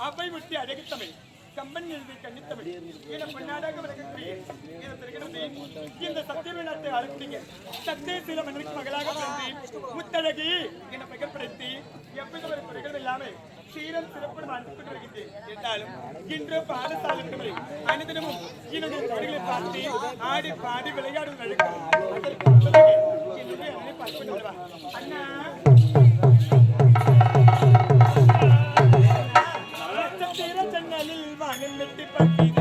அவை விட்டு அடகித்தமை கம்பன் எழுதி கண்டித்தமை என பொன்னாடாக விளக்கக்கூடிய இந்த சத்தியமே நாட்டை ஆளக்கூடிய சத்திய சில மன்னருக்கு மகளாக பிறந்து முத்தழகி என பெயர் படைத்து எவ்வித ஒரு குறைகள் இல்லாமல் சீரம் சிறப்புடன் அனுப்பிட்டு வருகின்றேன். என்றாலும் இன்று பாடசாலை விடுமுறை. அனுதினமும் எனது தோழிகளை பார்த்து ஆடி பாடி விளையாடும் வழக்கம். அதற்கு பிறகு என்னுடைய அண்ணனை பார்த்துட்டு வருவா. அண்ணா நட்சத்திர ஜன்னலில் வானம் வெட்டி பார்க்கிறேன்.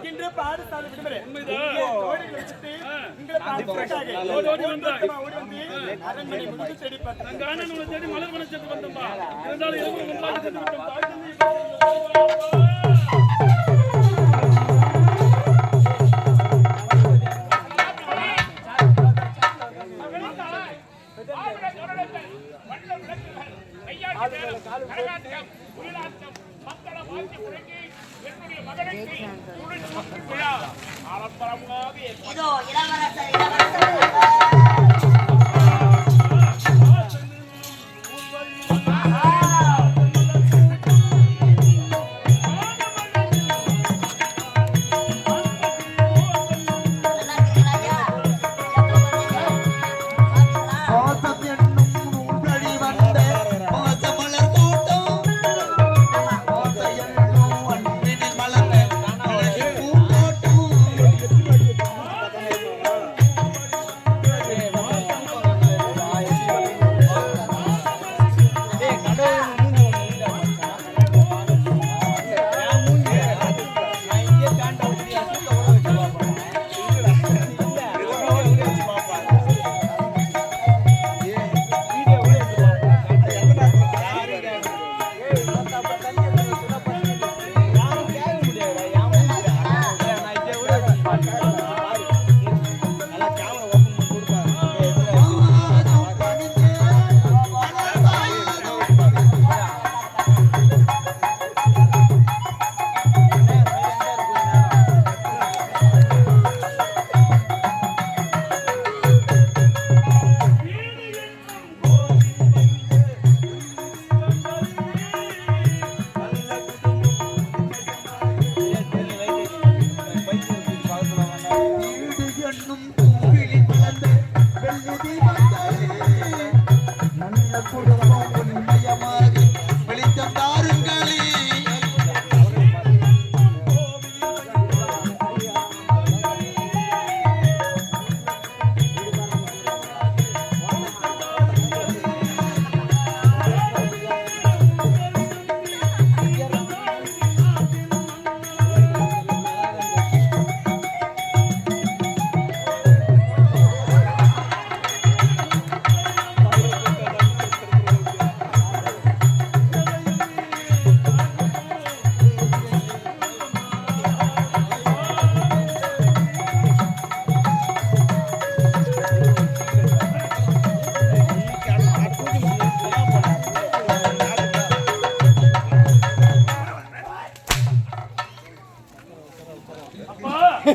இன்று பாடசாலை விடுமுறை. அரண்மனை முழுக்க செடி பார்த்தேன். தேடி மலர் மன சென்று வந்தோம்மா. இருந்தாலும் இதோ இளவரசர்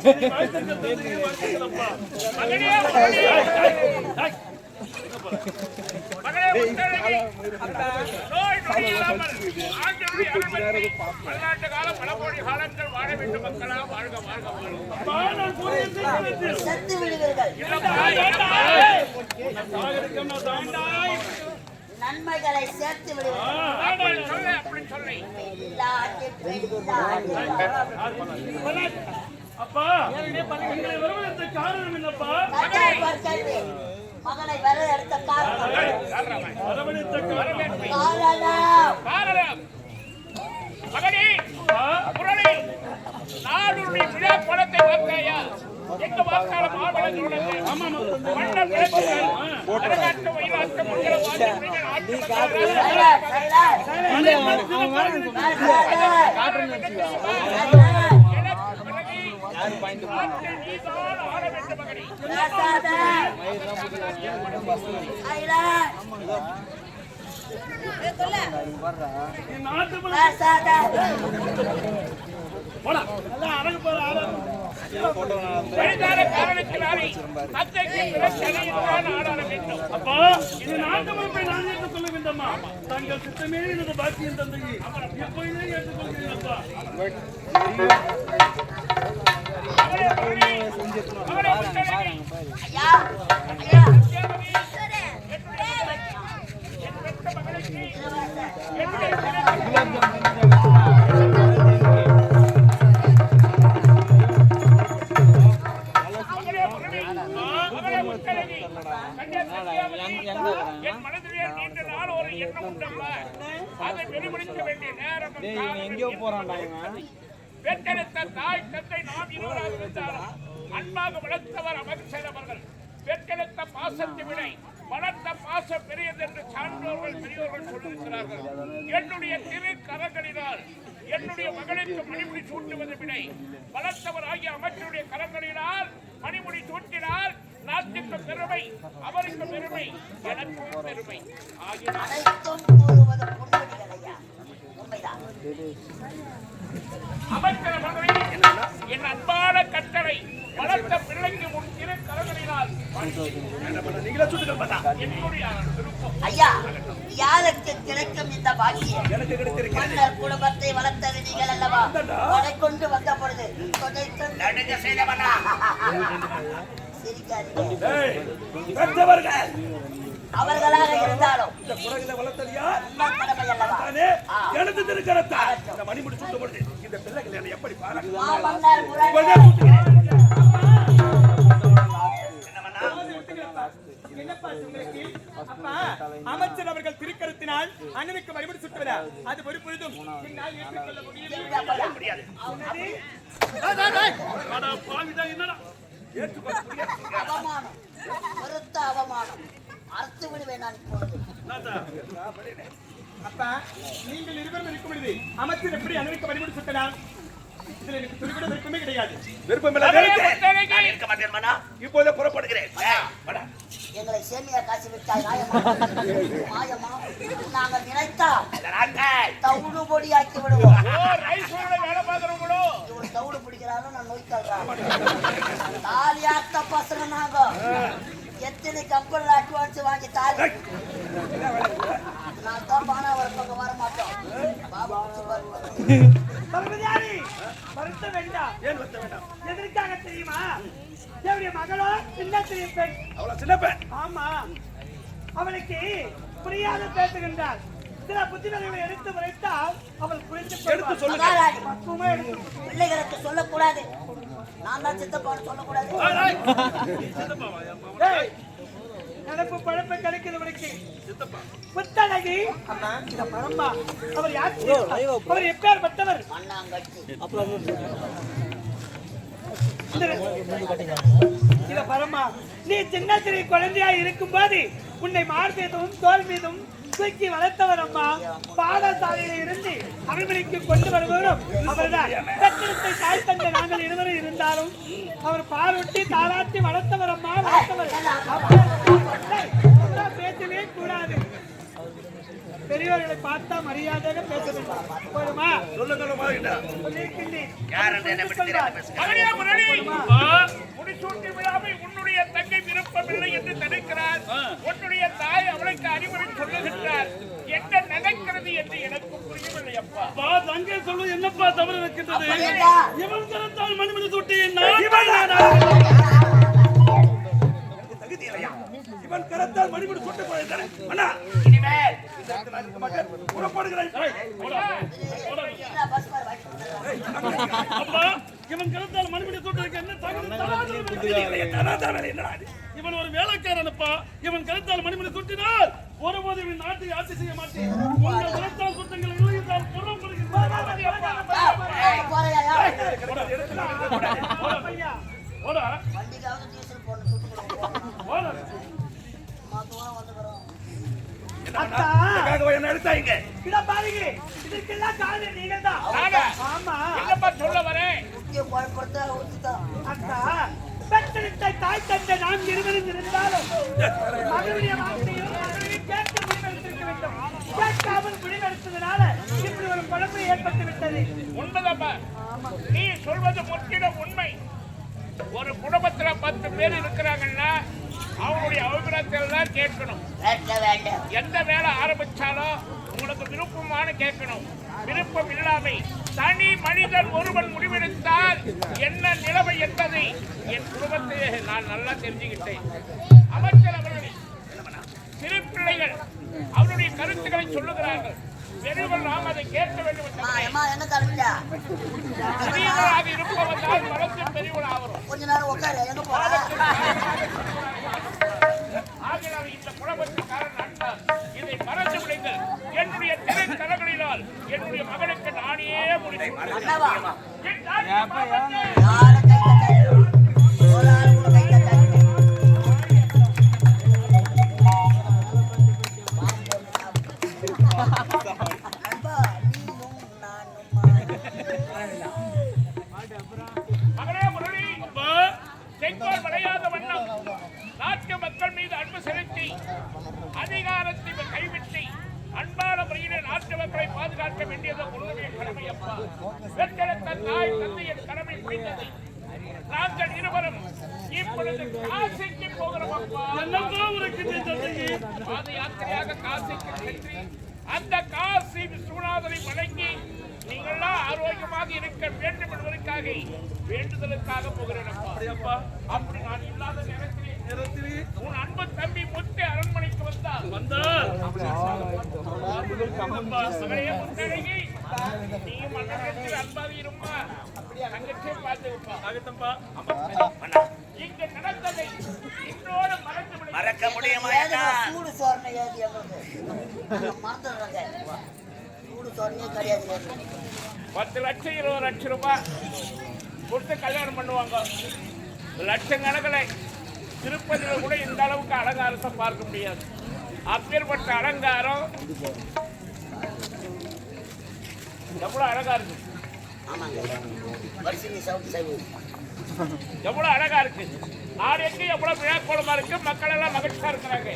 வாழ்த்துக்கள் தந்தையே, வாழ்த்துக்கள் அப்பா. மகனே மகனே மகளே முத்தழகி, நோய் நொடி இல்லாமல் ஆண்டவருடைய அருள்மொழி பல்லாண்டு காலம் பல கோடி காலங்கள் வாழ வேண்டும் மக்களா, வாழ்க வாழ்க வாழ்க. அப்பா, நான் கூறியது கேட்கிறது. செத்து விடுவீர்கள். இல்லப்பா, இல்லப்பா. சாகடிக்கும் நான் தாண்டாய். நன்மைகளை சேர்த்து விடுவீர்கள். அப்படி சொல்லு, அப்படி சொல்லு. இல்லாட்டி பெண்ணாட்டி. அப்பா, உங்களை வரவழைத்த காரணம் என்னப்பா? மகனை வர எடுத்த காரணம் வரவழைத்த காரணம் காரணம் மகனே அப்பா, முரளி, நாடுடைய விழா பணத்தை வார்த்தையா எங்க வாக்காளம் மாவளம் உள்ளது. மன்னர் பேசுகிறார். அரங்காட்டு வயிறாட்டு மங்கள வாசி புரிந்த நாட்டு என் நாட்டு போடா, நல்லா அழகு போற ஆளு. வழிதார காரணத்தினாலே தந்தைக்கு பிறகு ஆடாட வேண்டும். அப்பா, இது நாட்டு மரத்தை நான் ஏற்றுக்கொள்ள வேண்டாமா? தங்கள் சித்தமே எனது பாக்கியம் தந்தையே, எப்பொழுதே ஏற்றுக்கொள்கிறேன் அப்பா. அவரே முத்தழகி, ஐயா ஐயா என் பெற்ற மகளுக்கு என் மனதிலே நீண்ட நாள் ஒரு எண்ணம் உண்டல்ல, அதை வெளிப்படுத்த வேண்டிய நேரம் எங்கேயோ போறான். பெற்றெடுத்த தாய் தந்தை நாம் இருவராக இருந்தாலும் அன்பாக வளர்த்தவர் அமைச்சர் அவர்கள். பெற்றெடுத்த பாசத்தை விட வளர்த்த பாசம் பெரியது என்று சான்றோர்கள் பெரியோர்கள் சொல்லியிருக்கிறார்கள். என்னுடைய திரு கரங்களினால் என்னுடைய மகளுக்கு மணிமுடி சூட்டுவதை விட வளர்த்தவர் ஆகிய அமைச்சருடைய கரங்களினால் மணிமுடி சூட்டினால் நாட்டுக்கு பெருமை, அவருக்கு பெருமை, எனக்கு பெருமை ஆகிய அனைத்தும் கூறுவது உண்மைகள் ஐயா. உண்மைதான். அமைச்சர் மகளை என் அன்பான கட்டளை வளர்த்த பிள்ளைக்கு உன் திரு கரங்களினால் என்னுடைய விருப்பம். ஐயா, யாருக்கு கிடைக்கும் இந்த பாக்கியம்? மன்னர் குடும்பத்தை வளர்த்தது நீங்கள் அல்லவா? அதை கொண்டு வந்த பொழுது கொடைத்து நடுங்க செய்தவனா? சிரிக்காதீங்க. பெற்றவர்கள் அவர்களாக இருந்தாலும் இந்த குரலை வளர்த்தது யார்? உங்கள் கடமை அல்லவா? எனது திருக்கரத்தா இந்த மணிமுடி சூட்டும் பொழுது இந்த பிள்ளைகள் என்னை எப்படி பாராட்டு? மாமன்னர் முரண் அமைச்சர் அவர்கள் திருக்கரத்தினால் அண்ணனுக்கு மறுபடி சுட்டுவதா அது ஒரு பொழுதும் என்னால் ஏற்றுக்கொள்ள முடியாது. அடா பாவிதான், என்னடா ஏற்றுக்கொள்ள முடியாது. அவமானம், வருத்த அவமானம். அறுத்து விடுவேன் நான் இப்பொழுது. அப்பா, நீங்கள் இருவரும் இருக்கும் பொழுது அமைச்சர் எப்படி அண்ணனுக்கு மறுபடி சுட்டலாம்? இதுல எனக்கு துளிக்கூட விருப்பமே கிடையாது. இருக்க மாட்டேன் மன்னா, இப்போதே புறப்படுகிறேன். எங்களை சேமியா காசு விட்டாய் நாயமா. மாயமா, நாங்கள் நினைத்தால் தவுடு பொடி ஆக்கி விடுவோம். வேலை பார்க்கிறவங்களோ இவரு தவுடு பிடிக்கிறாலும் நான் நோய்த்தாள். தாலியாத்த பசங்க நாங்க எத்தனை கம்பெனில் அட்வான்ஸ் வாங்கி தாலி நான் தான் பானா ஒரு பக்கம் வர மாட்டோம். பாபா தளபதியாரி, வருத்த வேண்டாம். ஏன் வருத்த வேண்டாம்? எதற்காக தெரியுமா? என்னுடைய மகளோ சின்ன சிறிய பெண். அவ்வளவு சின்ன பெண். ஆமா, அவளுக்கு புரியாத பேசுகின்றாள். சில புத்திமதிகளை எடுத்து உரைத்தால் அவள் புரிந்து எடுத்து சொல்லுங்க. மகாராணி, பக்குவமா எடுத்து பிள்ளைகளுக்கு சொல்லக்கூடாது. நான் தான் சித்தப்பான்னு சொல்லக்கூடாது. நடப்பு பழப்பை கிடைக்கிறவனுக்கு புத்தழகி இந்த பரம்பா அவர் யார்? அவர் எப்பேற்பட்டவர்? மண்ணாங்கட்டி இத பரமா, நீ சின்ன சிறிய குழந்தையா இருக்கும் போது உன்னை மார் மீதும் தோல் மீதும் தூக்கி வளர்த்தவர் அம்மா. பாடசாலையில இருந்து அரண்மனைக்கு கொண்டு வருவதும் அவர்தான். பெற்றெடுத்த தாய் தந்தை நாங்கள் இருவரும் இருந்தாலும் அவர் பாலூட்டி தாளாட்டி வளர்த்தவர் அம்மா, வளர்த்தவர். பேசவே கூடாது. பெரியவர்களை பார்த்தா மரியாதையாக பேச வேண்டும். போதுமா? சொல்லியிருக்கின்றேன். மகனே, முரளி, முடிசூட்டி விழாவை உன்னுடைய தங்கை விருப்பமில்லை என்று தடுக்கிறார். உன்னுடைய தாய் அவளுக்கு அறிவுரை சொல்லுகின்றார். என்ன நடக்கிறது என்று எனக்கு புரியவில்லை அப்பா. தங்கை சொல்வது என்னப்பா தவறு இருக்கின்றது? அப்படியா? இவன் கரத்தால் மணிமணி சுட்டி இவன் கரத்தால் மணிமுடி சுட்டு போயிருந்தானே அண்ணா. இனிமேல் புறப்படுகிறேன். அப்பா இவன் கரத்தால் மணிமணி சுட்டு என்ன தவறு? இவன் ஒரு வேலைக்காரனப்பா. இவன் கரத்தால் மணிமணி சுட்டினால் ஒருபோது இவன் நாட்டை ஆட்சி செய்ய மாட்டேன். உங்கள் கரத்தால் சுத்தங்கள் இளையதால் புறம் வண்டிக்காவது டீசல் போட்டு சுட்டு கொடுப்போம். மாத்துவான் வந்துக்கிறோம். அத்தா, என்ன எடுத்தாங்க? இதை பாருங்க. இதற்கெல்லாம் காரணம் நீங்கள்தான். நானா? ஆமா. என்னப்பா சொல்ல வரேன்? முக்கிய குழப்பத்தை ஊற்றித்தான். அத்தா, பெற்றெடுத்த தாய் தந்தை நாம் இருவரும் இருந்தாலும் மகளுடைய வார்த்தையும் மகளையும் கேட்டு முடிவெடுத்திருக்க வேண்டும். கேட்காமல் முடிவெடுத்ததுனால இப்படி ஒரு குழப்பம் ஏற்பட்டு விட்டது. உண்மைதாப்பா. நீ சொல்வது முற்றிலும் உண்மை. ஒரு குடும்பத்துல 10 பேர் இருக்கிறாங்கன்னா அவங்களுடைய அபிப்பிராயத்தில் தான் கேட்கணும். கேட்க வேண்டும். எந்த வேலை ஆரம்பிச்சாலும் உங்களுக்கு விருப்பமான கேட்கணும். விருப்பம் இல்லாமை தனி மனிதன் ஒருவன் முடிவெடுத்தால் என்ன நிலைமை என்பதை என் குடும்பத்தை நான் நல்லா தெரிஞ்சுக்கிட்டேன். அமைச்சர் அவர்களே, சிறு பிள்ளைகள் அவருடைய கருத்துக்களை சொல்லுகிறார்கள். பெரியவர்கள் நாம் அதை கேட்க வேண்டும் என்று அம்மா என்ன தரப்பியா? பெரியவராக இருப்பவர்கள் வளர்ந்து பெரியவர்கள் ஆகிறோம். கொஞ்ச நேரம் உட்காரு. எங்க போற? ஆகினால் இந்த குழப்பத்துக்காரன் நண்பர் இதை மறந்து விடுங்கள். என்னுடைய திரைத்தரங்களினால் என்னுடைய மகனுக்கு நானே முடிவு அண்ணாவா? என் தாய் பாவத்தை யார கை தட்டாரு? ஒரு ஆள் கூட கை தட்டாரு. நண்பா, நீயும் நானுமா? மகனே முரளி, செங்கோல் விளையாத வண்ணம் நாட்டு மக்கள் மீது அன்பு செலுத்தி அதிகாரத்தை கைவிட்டு அன்பான முறையிலே நாட்டு மக்களை பாதுகாக்க வேண்டியது உங்களுடைய கடமை அப்பா. பெற்றெடுத்த தாய் தந்தையின் கடமை புரிந்தது. நாங்கள் இருவரும் இப்பொழுது காசிக்கு போகிறோம் அப்பா. பாத யாத்திரையாக காசிக்கு சென்று அந்த காசி விஸ்வநாதனை வணங்கி நீங்கள்லாம் ஆரோக்கியமாக இருக்க வேண்டும் என்பதற்காக வேண்டுதலுக்காக போகிறேன் அப்பா. அப்படி நான் இல்லாத நேரத்திலே உன் அன்பு தம்பி முத்து அரண்மனைக்கு வந்தால் மகளையே முத்தழகி, நீ மன்னத்தில் அன்பாக இருப்பா. தங்கச்சே பார்த்துப்பா. இங்கு நடந்ததை இன்னோடு மறக்க முடியுமா? சூடு சோறுன்னு ஏது எங்களுக்கு மறந்துடுறாங்க. சூடு சோறுனே கிடையாது. 10 லட்சம் 20 லட்சம் ரூபாய் கொடுத்து கல்யாணம் பண்ணுவாங்க. லட்சம் கணக்கில் திருப்பதியில் கூட இந்த அளவுக்கு அலங்காரத்தை பார்க்க முடியாது. அப்பேற்பட்ட அலங்காரம் எவ்வளவு அழகா இருக்கு. ஆமாங்க. வரிசை சவுண்ட் சைவு. எவ்வளவு அழகா இருக்கு. நாளைக்கு எவ்வளவு விழாக்கோளமா இருக்கு. மக்கள் எல்லாம் மகிழ்ச்சியா இருக்கிறாங்க.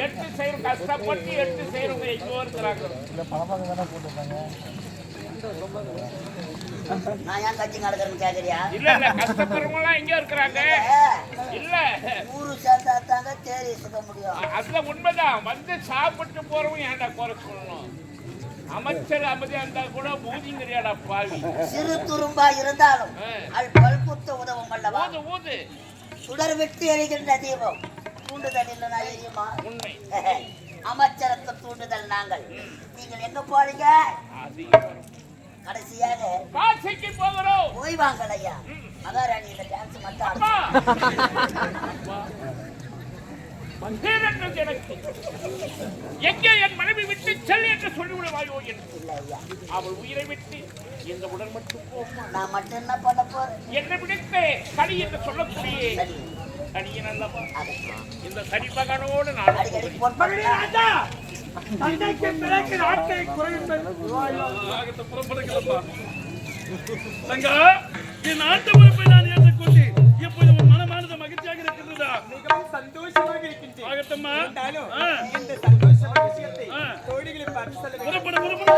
8 செய்யணும் கஷ்டப்பட்டு 8 செய்யறவங்க எங்கோ இருக்கிறாங்க. நான் ஏன் கட்சி நடக்கிறேன்னு கேக்குறியா? இல்ல இல்ல, கஷ்டப்படுறவங்க எல்லாம் எங்க இருக்கிறாங்க. இல்ல ஊரு சேர்த்தாங்க தேடி சுத்த முடியும். அதுல உண்மைதான். வந்து சாப்பிட்டு போறவங்க ஏன்டா குறை சொல்லணும்? அமைச்சர் அமைதியா இருந்தா கூட ஊதிங்கறியாடா பாவி. சிறு துரும்பா இருந்தாலும் அது பல்குத்த உதவும் அல்லவா? ஊது ஊது. சுடர் விட்டு எரிகின்ற தீபம் தூண்டுதல் இல்லைன்னா எரியுமா? உண்மை. அமைச்சரத்தை தூண்டுதல் நாங்கள். நீங்கள் எங்க போறீங்க? கடைசியாக காட்சிக்கு போகிறோம். போய் வாங்கல் ஐயா. மகாராணி இந்த டான்ஸ் மட்டும் அப்பா. மகேந்திரன் எனக்கு எங்கே என் மனைவி விட்டு செல் என்று சொல்லிவிடுவாயோ என்று. இல்லை ஐயா. அவள் உயிரை விட்டு இந்த உடல் மட்டும் போகுமா? நான் மட்டும் என்ன பண்ண போறேன்? என்னை விடுத்து கனி என்று சொல்லக்கூடிய சரி. கனியன் அல்லவா? இந்த சனி மகனோடு நான் அடிக்கடி போன் பண்ணுறேன். ராஜா, தந்தைக்கு பிறகு நாட்டை குறைப்பது தங்கா, என் நாட்டு பொறுப்பை நான் ஏற்றுக்கொண்டு இப்போது உன் மனமானது மகிழ்ச்சியாக இருக்கின்றதா? மிகவும் சந்தோஷமாக இருக்கின்றேன். ஆகட்டம்மா. இந்த சந்தோஷமான விஷயத்தை தோழிகளை புறப்படு புறப்படு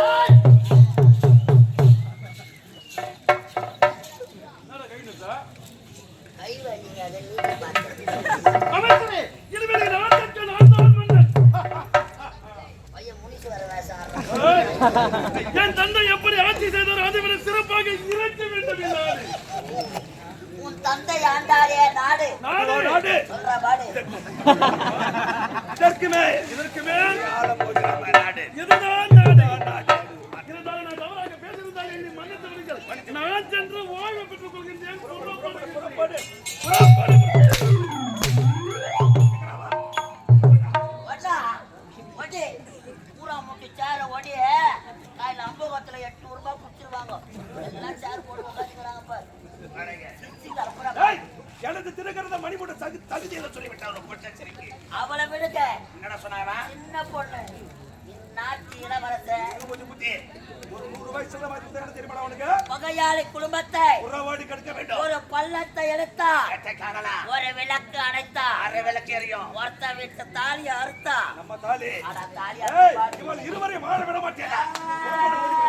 கை வலிங்க அதை நீங்க பார்த்து அமைச்சரே இனிமேல் நாட்டுக்கு நான் தான் மன்னன் பையன் முனிசு வர வேஷம் ஆடுறான். என் தந்தை எப்படி ஆட்சி செய்தார் அதை விட சிறப்பாக இருக்க வேண்டும் என்றார். உன் தந்தை ஆண்டாரே நாடு நாடு சொல்ற பாடு இதற்கு மேல் ஆளப் போகிறார் நாடு. இதுதான் நாடு. இருந்தாலும் நான் தவறாக பேசியிருந்தால் என்னை மன்னித்து விடுங்கள். நான் சென்று ஓய்வு பெற்றுக் கொள்கின்றேன். புறப்படு. ஒட்டா ஒட்டி பூரா முட்டி சேர ஓடி காலையில் அம்பகத்தில் 800 ரூபாய் குடிச்சிருவாங்க. எல்லாம் சேர் போட்டு உட்காந்துக்கிறாங்க பாரு. ஏய், எனது திருக்கரத மணிமுட தகுதியில சொல்லிவிட்டார் பொட்டச்சரிக்கு. அவளை விடுங்க. என்னடா சொன்னாரா? சின்ன பொண்ணு நாட்டு இளவரசர் கொஞ்சம் புத்தி. ஒரு 100 ரூபாய் செலவு ஆயிட்டு தெரியுமா உனக்கு? பகையாளி குடும்பத்தை உறவாடி கெடுக்க வேண்டும். ஒரு பள்ளத்தை எடுத்தா காணலாம். ஒரு விளக்கு அணைத்தா அரை விளக்கு எரியும். ஒருத்த வீட்டு தாலியை அறுத்தா நம்ம தாலி. ஆனா தாலி ஏய், இவள் இருவரையும் வாழ விட மாட்டேன்.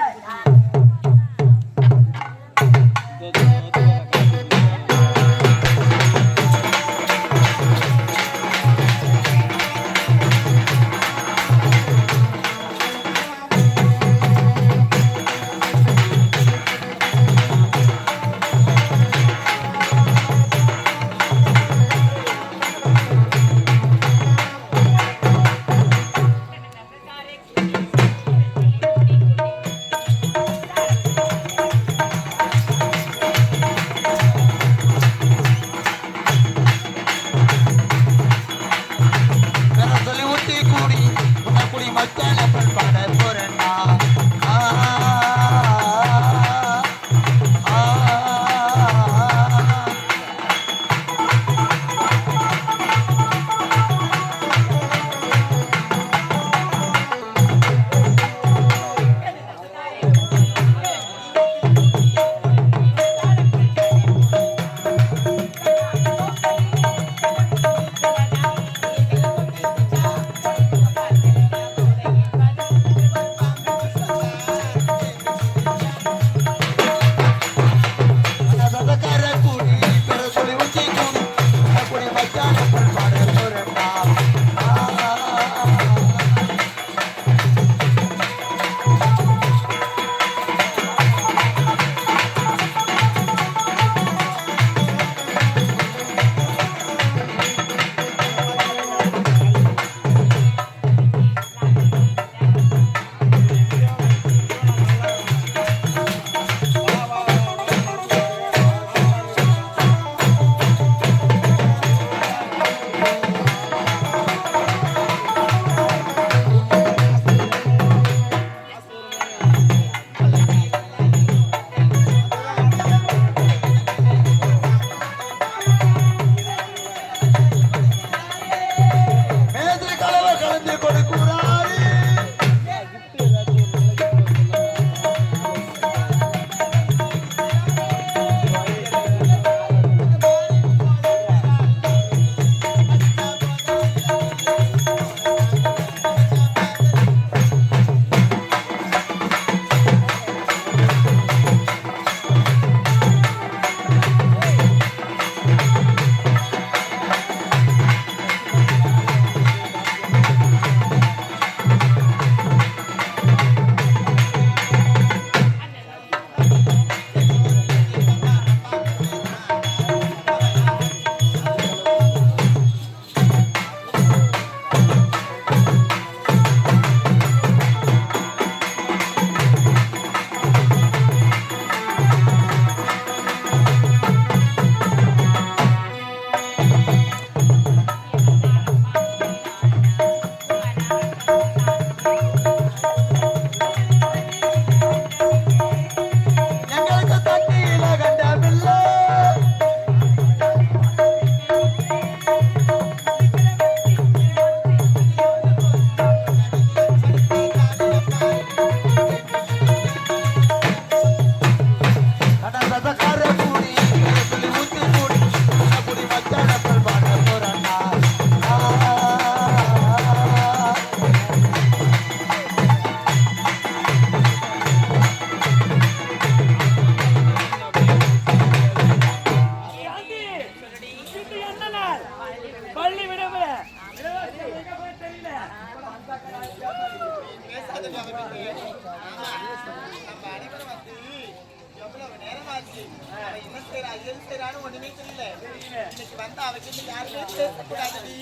இன்னைக்கு வந்து அவகிட்ட யாருமே பேசக்கூடாதுடி.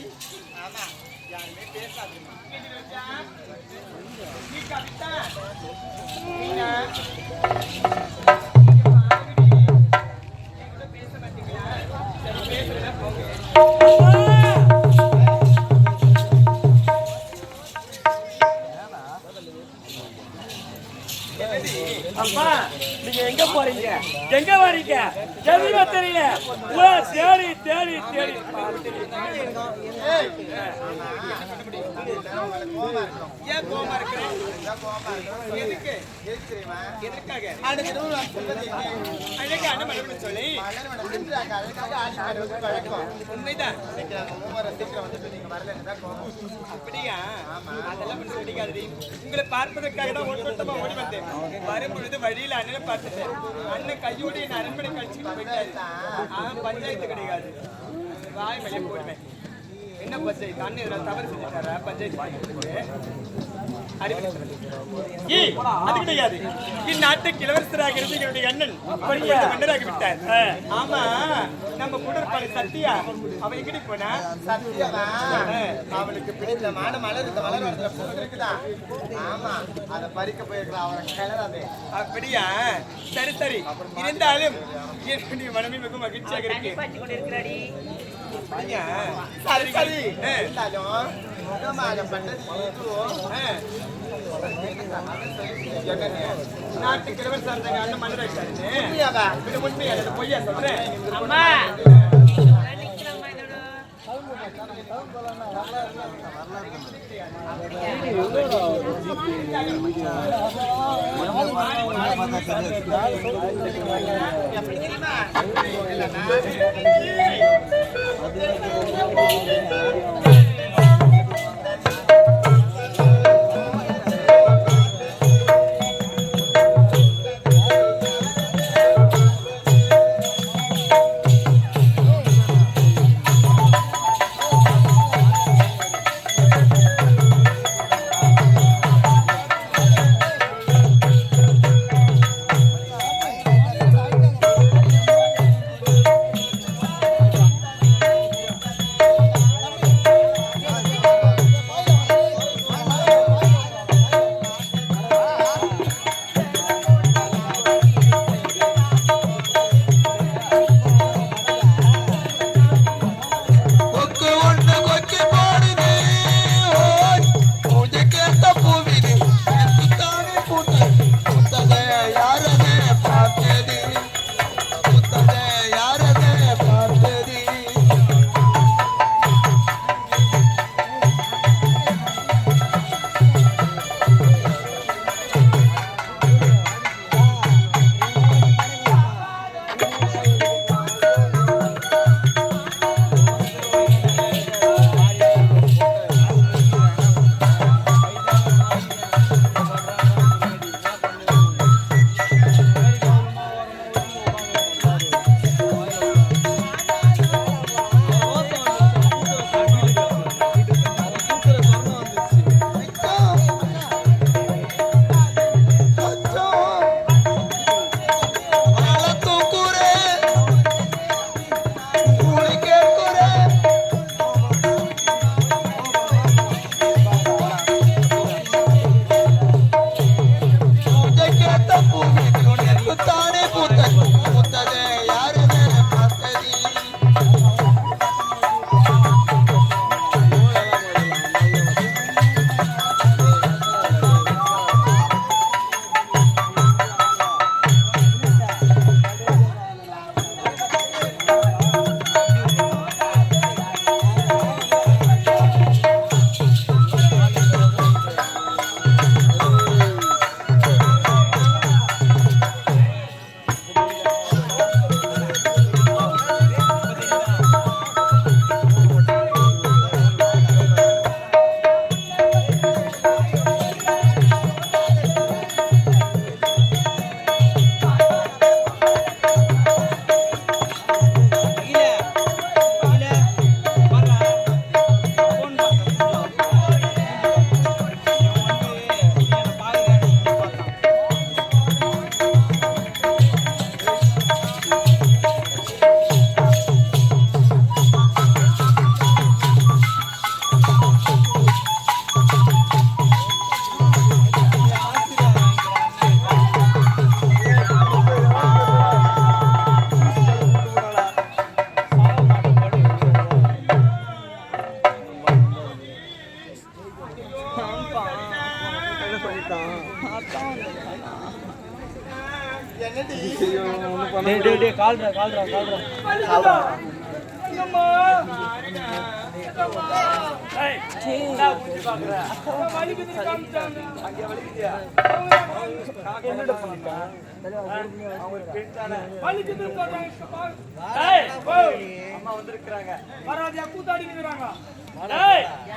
ஆமா, யாருமே பேசாது. நீ கவிதா நீனா பேச மாட்டீங்களா? பேசுறதா போங்க. அம்மா நீங்க எங்க போறீங்க, எங்க வரீங்க எதுவுமே தெரியல. தேடி தேடி தேடி ஏன் கோவமா இருக்கிறேன்? எதுக்கு? எதற்காக? அன்னைக்கு அண்ணன் மலர்னு சொல்லி உண்மைதான். அப்படியா? அதெல்லாம் கொஞ்சம் பிடிக்காது. உங்களை பார்ப்பதற்காக தான் ஓட்டமா ஓடி வந்தேன். வரும்பொழுது வழியில அண்ணனை பார்த்துட்டேன். அண்ணன் கையோடு என் அரண்மனை கழிச்சுட்டு போயிட்டாரு. பஞ்சாயத்து கிடையாது. வாய் மேலே போடுவேன். என்ன பஞ்சாயத்து? அண்ணன் எதாவது தவறு செஞ்சுட்டாரா? பஞ்சாயத்து அது கிடையாது. இந்நாட்டுக்கு இளவரசராக இருந்து என்னுடைய அண்ணன் மன்னராகி விட்டார். ஆமா, நம்ம குடற்பாடு சத்தியா அவ எங்கடி போனா? சத்தியமா அவளுக்கு பிடித்தமான மலர் இந்த மலர் வரதுல பூ இருக்குதான். ஆமா, அதை பறிக்க போயிருக்கலாம். அவரை கிளறாதே. அப்படியா? சரி சரி, இருந்தாலும் என்னுடைய மனமே மிக மகிழ்ச்சியாக இருக்கு. சரி சரி, இருந்தாலும் நாட்டுக்கு இளவரசர் அண்ணன் மன்னராகிட்டாரு. உண்மையா பொய்யா சொல்றேன்? அம்மா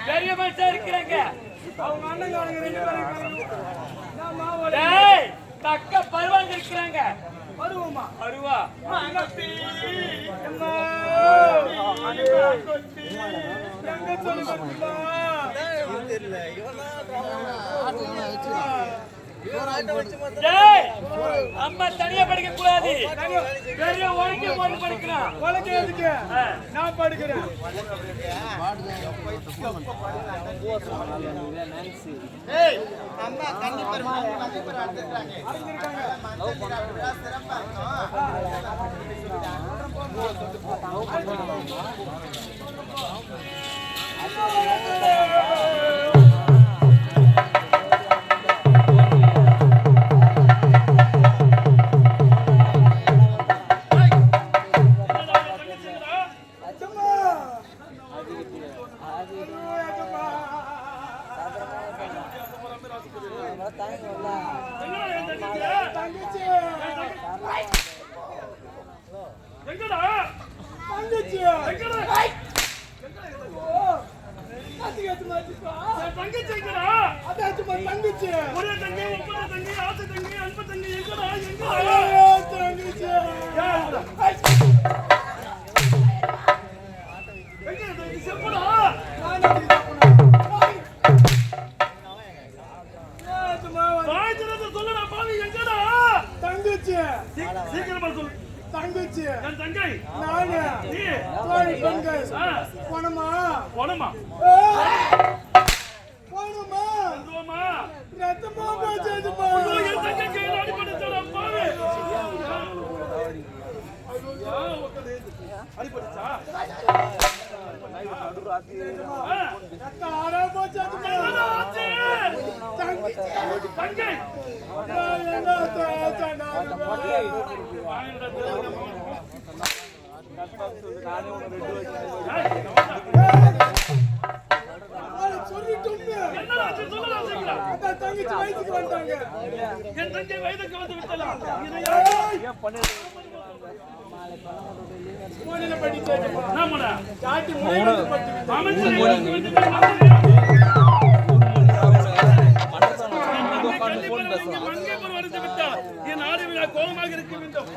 பெரிய மனுஷன் இருக்கிறாங்க அவங்க அண்ணன் ரெண்டு பேரும் தக்க பருவாங்க இருக்கிறாங்க. பருவமா பருவா எங்க சொல்லி அம்மா தனியா படிக்க கூடாது. பெரிய உலகே போட்டு படிக்கிறான். உலகே எதுக்கு? நான் படிக்கிறேன். அம்மா கண்டிப்பா தங்கச்சி என் தங்கை நானு நீ தோழி பெண்கள் போனமா போனமா போனமா போனமா ரத்தமா போச்சுமா என் தங்கை கையில அடிபட்டுச்சா பாரு அடிபட்டுச்சா ரத்த ஆரா போச்சு தங்கை தங்கச்சி வயசுக்கு வந்தாங்க என் தங்கை வயதுக்கு வந்து விட்டலாம் என் ஆடு விழா கோலமாக இருக்க வேண்டும்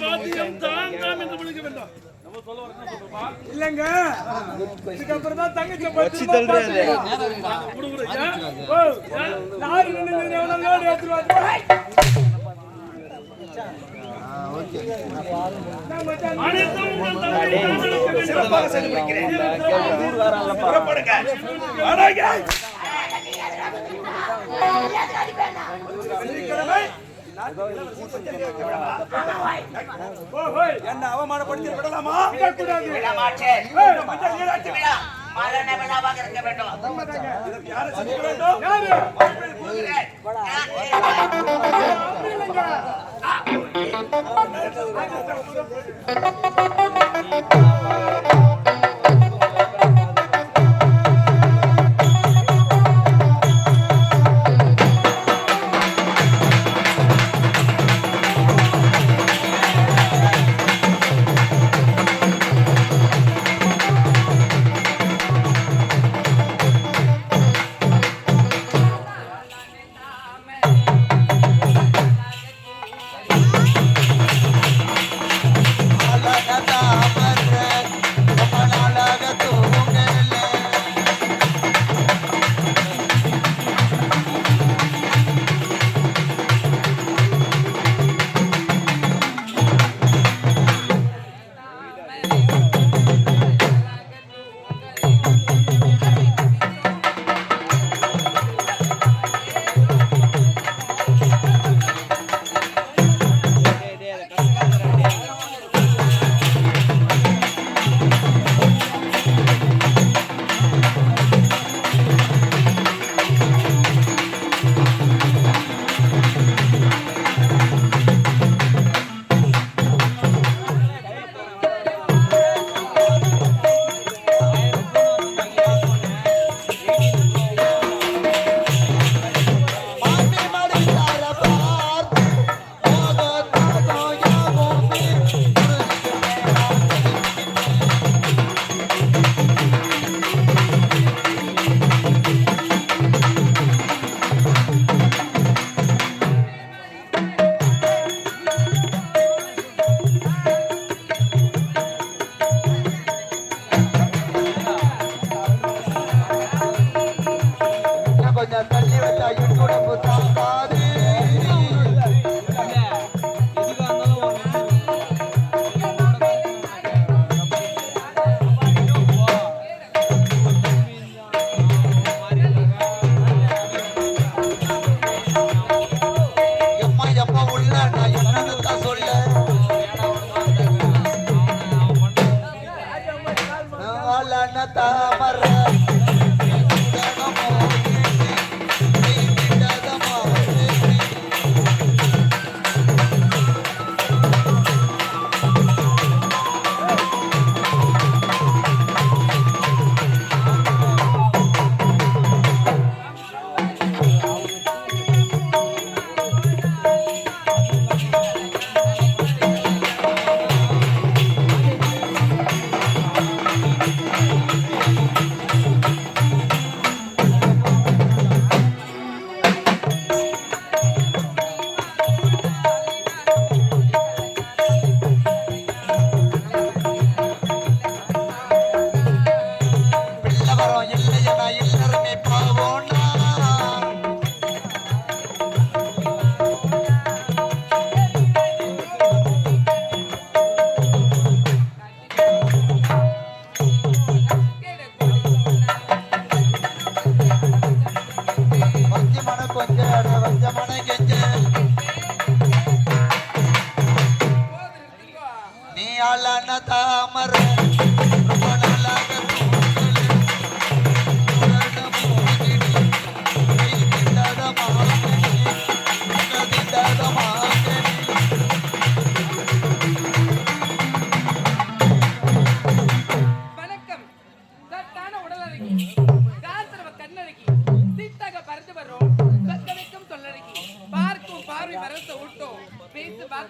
வாத்தியம் தான் தான் என்று விழுக வேண்டும். இல்லங்க இதுக்கப்புறம் தான் தங்கச்சி என்ன அவமானப்படுத்தி விடலாமா? மரண விழாவாக இருக்க வேண்டும். இதற்கு யாரை சந்திக்க வேண்டும்? la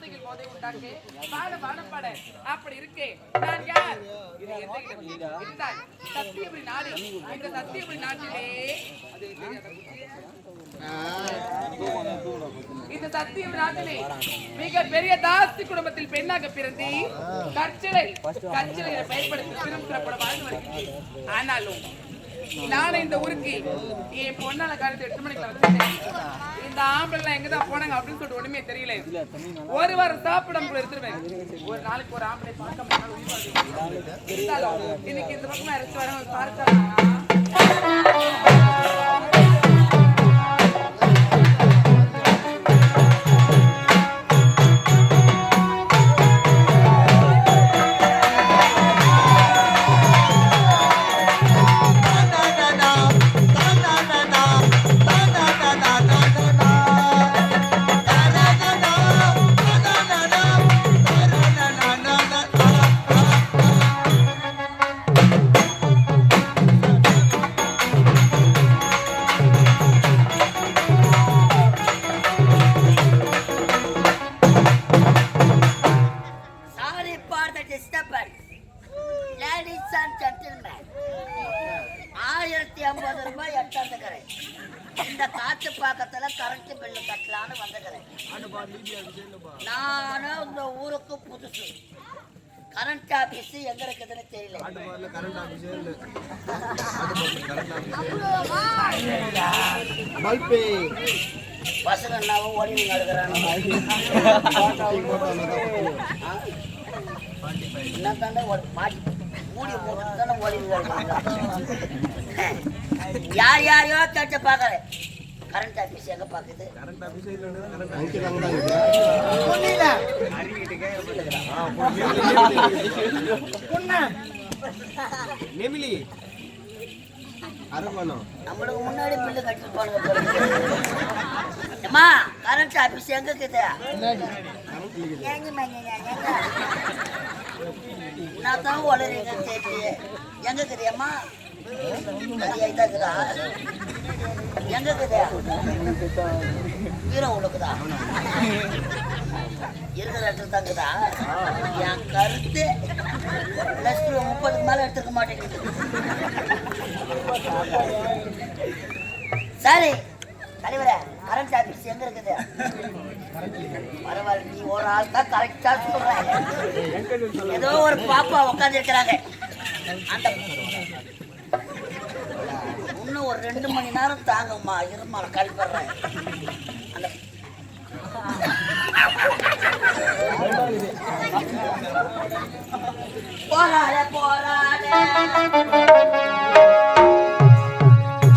போதையில் போதை உண்டாக்கே பாட பாடப்பாட அப்படி இருக்கே நான் யார் இது எந்த இடம் இதுதான் சத்தியபுரி நாடு இந்த சத்தியபுரி நாட்டிலே அது இந்த சத்தியபுரி நாட்டிலே மிக பெரிய தாஸ்தி குடும்பத்தில் பெண்ணாக பிறந்து கற்சிலை பயன்படுத்தி திரும்ப வாழ்ந்து வருகிறேன் ஆனாலும் நானும் இந்த ஊருக்கு என் பொண்ணால காலத்து 8 மணிக்கு வச்சிருக்கேன் இந்த ஆம்பளை எங்கதான் போனாங்க அப்படின்னு சொல்லிட்டு ஒண்ணுமே தெரியல ஒரு வாரம் சாப்பிடாம கூட இருந்துருவேன் ஒரு நாளைக்கு ஒரு ஆம்பளை பார்க்க இன்னைக்கு இந்த பக்கமா இறச்சி வர பார்க்கலாம் இந்த காற்று பாக்கத்துல கரண்ட் பில்லு கட்டலான்னு வந்துக்கிறேன். நானும் இந்த ஊருக்கு புதுசு. கரண்ட் ஆபீஸ் எங்க இருக்குதுன்னு தெரியல. பசங்கன்னாவும் ஓடி நடக்கிறாங்க. என்ன தானே மாட்டி மூடி போட்டு தானே ஓடி யார் யாரையோ கேட்டு பாக்குறேன். கரண்ட் ஆபீஸ் எங்க பாக்குது? நம்மளுக்கு முன்னாடி பில்லு கட்டி போனது. கரண்ட் ஆபீஸ் எங்க இருக்குது? நான் தான் உளறீங்க சேர்த்து எங்க இருக்குதும்மா? எங்க இருக்குதா? வீரம் உனக்குதா? இருக்கிற இடத்துல தாங்குதா? என் கருத்து +30 மேல எடுத்துக்க மாட்டேங்குது. சரி தலைவரே, கரண்ட் ஆபீஸ் எங்க இருக்குது? பரவாயில்ல, நீ ஒரு ஆள் தான் கரெக்டா சொல்ற. ஏதோ ஒரு பாப்பா உட்காந்து இருக்கிறாங்க. அந்த இன்னும் ஒரு 2 மணி நேரம் தாங்கம்மா, இருமா கழிப்படுறேன். அந்த போராளே போராளே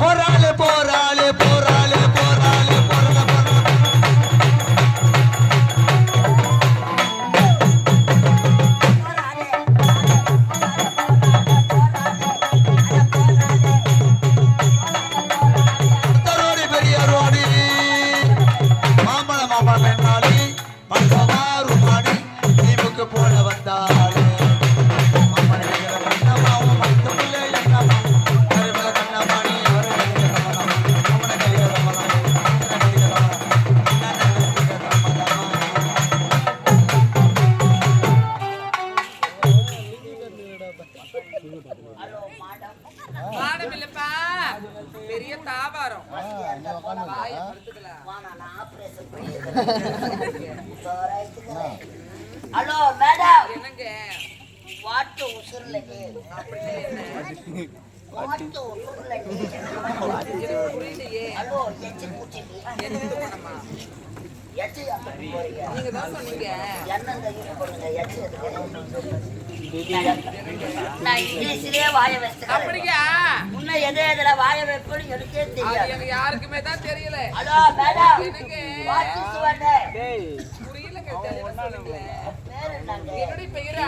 போராளே போராளே போராளே போராளே போல வந்தாலே பெரிய தாபாரம் ஹலோ மேடம், என்னங்க வாட்டு உசுர்லடி வாட்டு உசுர்லடி. புரியலையே. ஹலோ எச்சி பூச்சிடி எச்சி போறீங்க? நீங்க தான் சொன்னீங்க என்னங்க இது பண்ணுங்க எச்சி எதுக்கு? நான் இங்கிலீஷ்லயே வாய வச்சுக்கிறேன். அப்படியா? முன்ன எதுல வாய வைப்பேன்னு எனக்கே தெரியாது. எனக்கு யாருக்குமே தான் தெரியல. ஹலோ மேடம், என்னங்க வாட்ஸ் வாட்? புரியலங்க, தெரியல சொல்லுங்களே. பேர் என்னங்க? என்னுடைய பெயரா?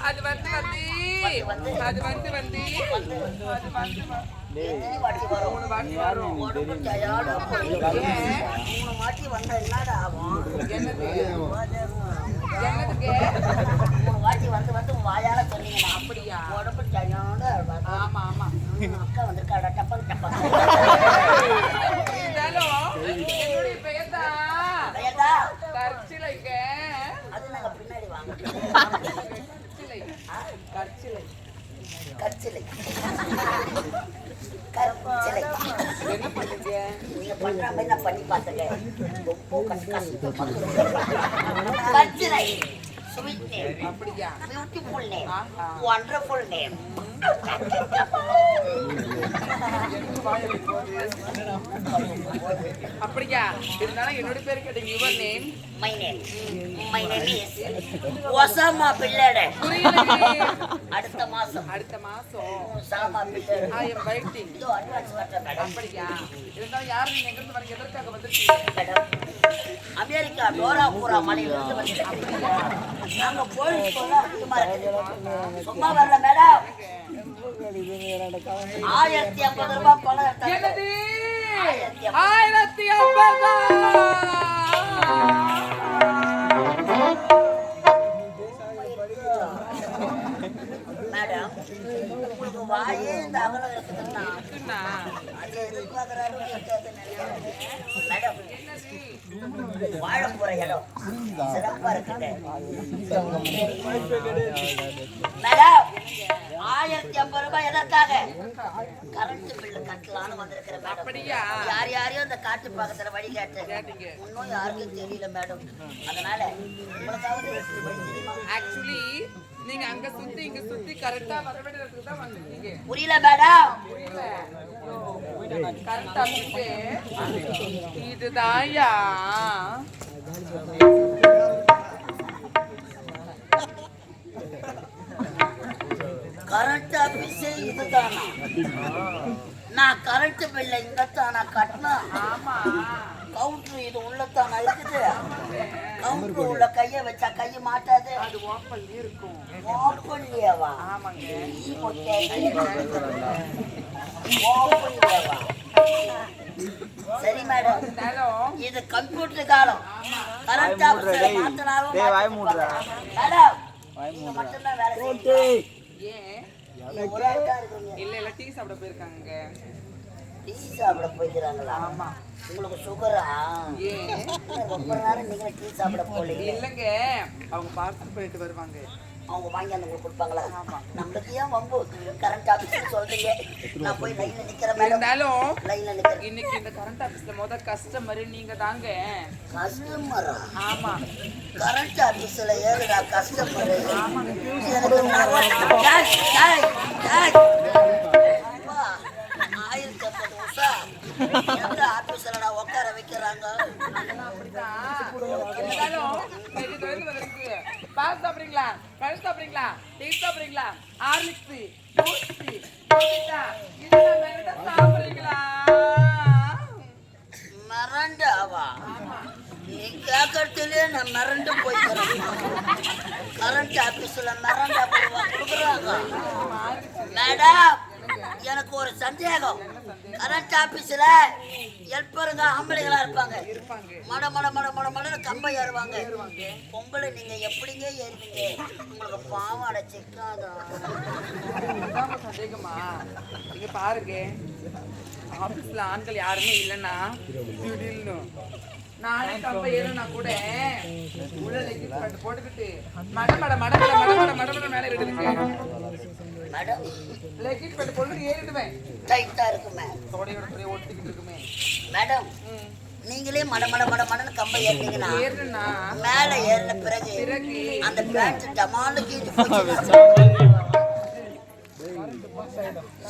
அது வந்து எத்தனை வாட்டி வரும்? 3 வாட்டி வரும். உடம்பு டயர்டா போயிருக்கு. 3 வாட்டி வந்தா என்னடா ஆகும்? என்னதுக்கு? 3 வாட்டி வந்து வாயால சொன்னீங்கன்னா அப்படியா? உடம்பு டயர்டா இருக்கும். ஆமா ஆமா. அக்கா வந்திருக்காடா டப்பல் டப்பல். இருந்தாலும் என்னுடைய பெயர் தான் ஏதா கர்ச்சிலைங்க. நீங்க பண்ற மாதிரி நான் பண்ணி பார்த்தேங்க. ரொம்ப கஷ்டம். பச்சை sweet name, beautiful name, wonderful name. அப்படியா இருந்தாலும் என்னோட பேரு கேட்டீங்க. Your name? My name is Osama Pillai. அடுத்த மாசம் Osama Pillai. I am waiting. இதோ அட்வான்ஸ் கட்டறேன் மேடம். அப்படியா இருந்தாலும் யார் நீங்க எங்க இருந்து வரீங்க? எதற்காக வந்திருக்கீங்க? மேடம் அமெரிக்கா டோராபுரா மலையில இருந்து வந்திருக்கேன். நாங்க போலீஸ் சொல்ல சும்மா இருக்குது. சும்மா வரல மேடம். 1050 ரூபாய் பணம் எடுத்தாங்க. என்னது? 1050. 1050. மேடம் உங்களுக்கு வாயே இந்த அகலம் இருக்குதுன்னா அது எதிர்பார்க்குறாரு மேடம். வாழ போற இடம் சிறப்பா இருக்குது மேடம். 1050 ரூபாய் எதற்காக? கரண்ட் பில்லு கட்டலான்னு வந்திருக்கிற மேடம். அப்படியா? யார் யாரையும் அந்த காட்டு பக்கத்துல வழி கேட்டீங்க. இன்னும் யாருக்கும் தெரியல மேடம். அதனால உங்களுக்காவது வழி தெரியுமா? ஆக்சுவலி நீங்க அங்க சுத்தி இங்க சுத்தி கரெக்டா வர வேண்டியதுக்கு தான் வந்திருக்கீங்க. புரியல மேடம். கரெக்டா இதுதான்யா. கரண்ட் ஆபீஸே இதுதானா? நான் கரண்ட் பில்ல இங்கத்தானா கட்டினா? ஆமா. கவுண்டர் இது உள்ளத்தானா இருக்குது? கவுண்டர் உள்ள கைய வச்சா கை மாட்டாது. அது ஓப்பன் இருக்கும். ஓப்பன்லியவா? ஆமாங்க. ஈ மொட்டை ஓப்பன்லியவா? சரி மேடம். இது கம்ப்யூட்டர் காலம். கரண்ட் ஆபீஸ்ல மாத்தனாலும் மேடம் நீங்க மட்டும்தான் வேலை செய்யுங்க. ஏன்? ஒரே ஆளா இருக்கீங்க. இல்ல டீ சாப்பிட போயிருக்காங்க. டீ சாப்பிட போய்க்கிறாங்களா? ஆமா. உங்களுக்கு சுகரா? ஏன் ரொம்ப நேரம் நீங்க டீ சாப்பிட போலீங்க. இல்லங்க அவங்க பார்சல் பண்ணிட்டு வருவாங்க. அவங்க வாங்கி அந்த உங்களுக்கு கொடுப்பாங்களா? நம்மளுக்கு ஏன் வம்பு? கரண்ட் ஆபீஸ்ல சொல்றீங்க. நான் போய் லைன்ல நிக்கிறேன் மேடம். இருந்தாலும் லைன்ல நிக்கிறேன். இன்னைக்கு இந்த கரண்ட் ஆபீஸ்ல கஸ்டமர் நீங்க தாங்க. கஸ்டமரா? ஆமா. கரண்ட் ஆபீஸ்ல ஏறுடா கஸ்டமர். ஆமாங்க. எனக்கு 1050 வருஷம் எந்த ஆபீஸ்ல நான் உட்கார வைக்கிறாங்க? பால் சாப்பிடுறீங்களா? பழம் சாப்பிடுறீங்களா? டீ சாப்பிடுறீங்களா? ஹார்லிக்ஸ், சாப்பிடுறீங்களா? மறண்டாவா? நீ கேட்கறதுலயே நான் மறந்து போய்க்கிறேன். கரண்ட் ஆபீஸ்ல மறண்டா கொடுக்குறாங்க மேடம். எனக்கு ஒரு சந்தேகம். கரண்ட் ஆபீஸ்ல ஹெல்ப்பருங்க ஆம்பளைங்களா இருப்பாங்க. மட மட மட மட மட கம்பை ஏறுவாங்க. பொங்கலை நீங்க எப்படிங்க ஏறுவீங்க? உங்களுக்கு பாவாடை சிக்காதா? சந்தேகமா? நீங்க பாருங்க ஆபீஸ்ல ஆண்கள் யாருமே இல்லைன்னா நானே கம்பை ஏறுனா கூட உள்ள லெக்கிஸ் பேண்ட் போட்டுக்கிட்டு மட மட மட மட மட மட மட மட மேலே விடுதுங்க. மேடம் லெக்கிஸ் பேண்ட் போட்டு ஏறிடுவேன். டைட்டா இருக்குமே. தோடையோட அப்படியே ஒட்டிக்கிட்டு இருக்குமே. மேடம் நீங்களே மட மட மட மடன்னு கம்பை ஏறினீங்கன்னா ஏறுனா மேல ஏறின பிறகு அந்த பேண்ட் டமான்னு கீழே போச்சு.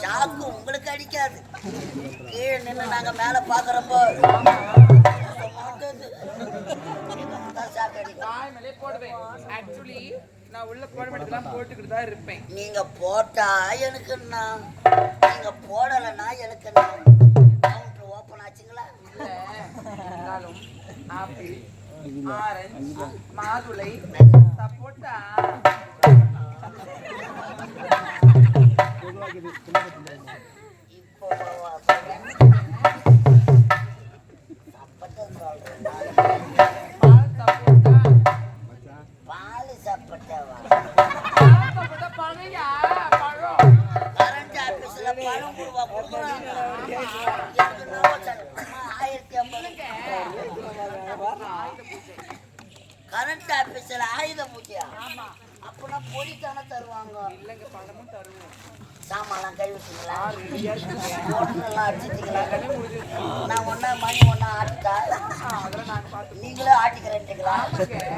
ஷாக்கு உங்களுக்கு அடிக்காது. கீழே நின்று நாங்க மேல பாக்குறப்போ நீங்க போட்டா எனக்கு என்ன, நீங்க போடலன்னா எனக்கு என்ன. கவுண்டர் ஓபன் ஆச்சுங்களா? ஆப்பிள், ஆரஞ்சு, மாதுளை, சப்போட்டா இப்போ பால் சாப்பிட்டாவா? கரண்ட் ஆபீஸ்ல பழம் கொடுக்குறாங்க. 1050. கரண்ட் ஆபீஸ்ல ஆயுத பூஜையா? அப்படின்னா பொடி தானே தருவாங்க. இல்லைங்க பழமும் தருவோம். சாமான்லாம் கழுவிட்டீங்களா? ஓட்டரெல்லாம் அடிச்சிட்டீங்களா? நான் மணி ஒன்றா ஆட்டிட்டா நீங்களே ஆட்டிக்கிறேன்ட்டீங்களா?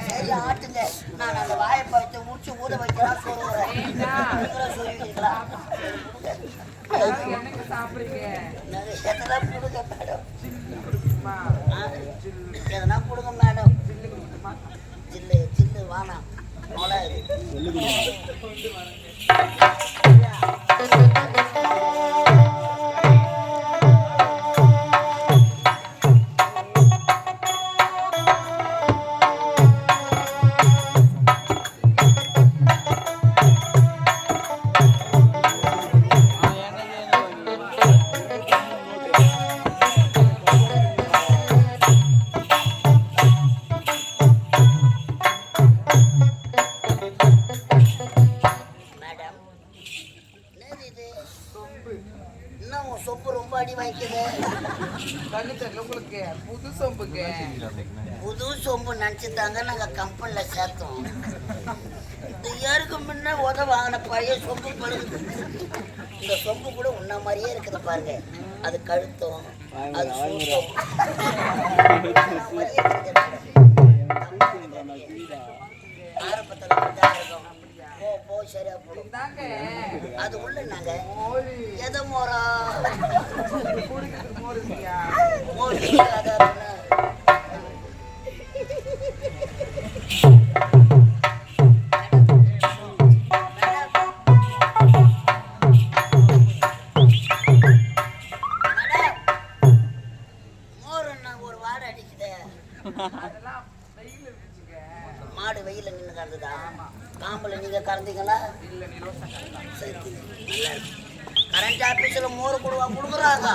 சரி ஆட்டுங்க. நான் அந்த வாழைப்பை வச்சு முடிச்சு ஊத வைக்கலாம் சொல்லுறேன். நீங்களே சொல்லிட்டீங்களா? எதனா கொடுங்க மேடம், எதனா கொடுங்க மேடம். ஜில்லு ஜில்லு வானா அவ்வளோ சொம்பு ரொம்ப அடி வாங்கிக்குது. கண்ணு தெரியல உங்களுக்கு. புது சொம்புக்கு புது சொம்பு நினைச்சுதாங்க நாங்க கம்பெனில சேர்த்தோம். இந்த ஏருக்கு முன்ன வாங்கின பழைய சொம்பு பழுகுது. இந்த சொம்பு கூட உன்ன மாதிரியே இருக்குது பாருங்க. அது கழுத்தம், அது சூட்டம். ஆரம்பத்தில் இருக்கும். போ சரியா போடும். அது உள்ள நாங்க எதை மோரா ஒரு வாடை அடிக்குது. மாடு வெயில நின்று கறந்துதா? காம்புல நீங்க கறந்தீங்களா? கரண்ட் ஆபீஸ்ல மோர் கொடுக்குறாங்க.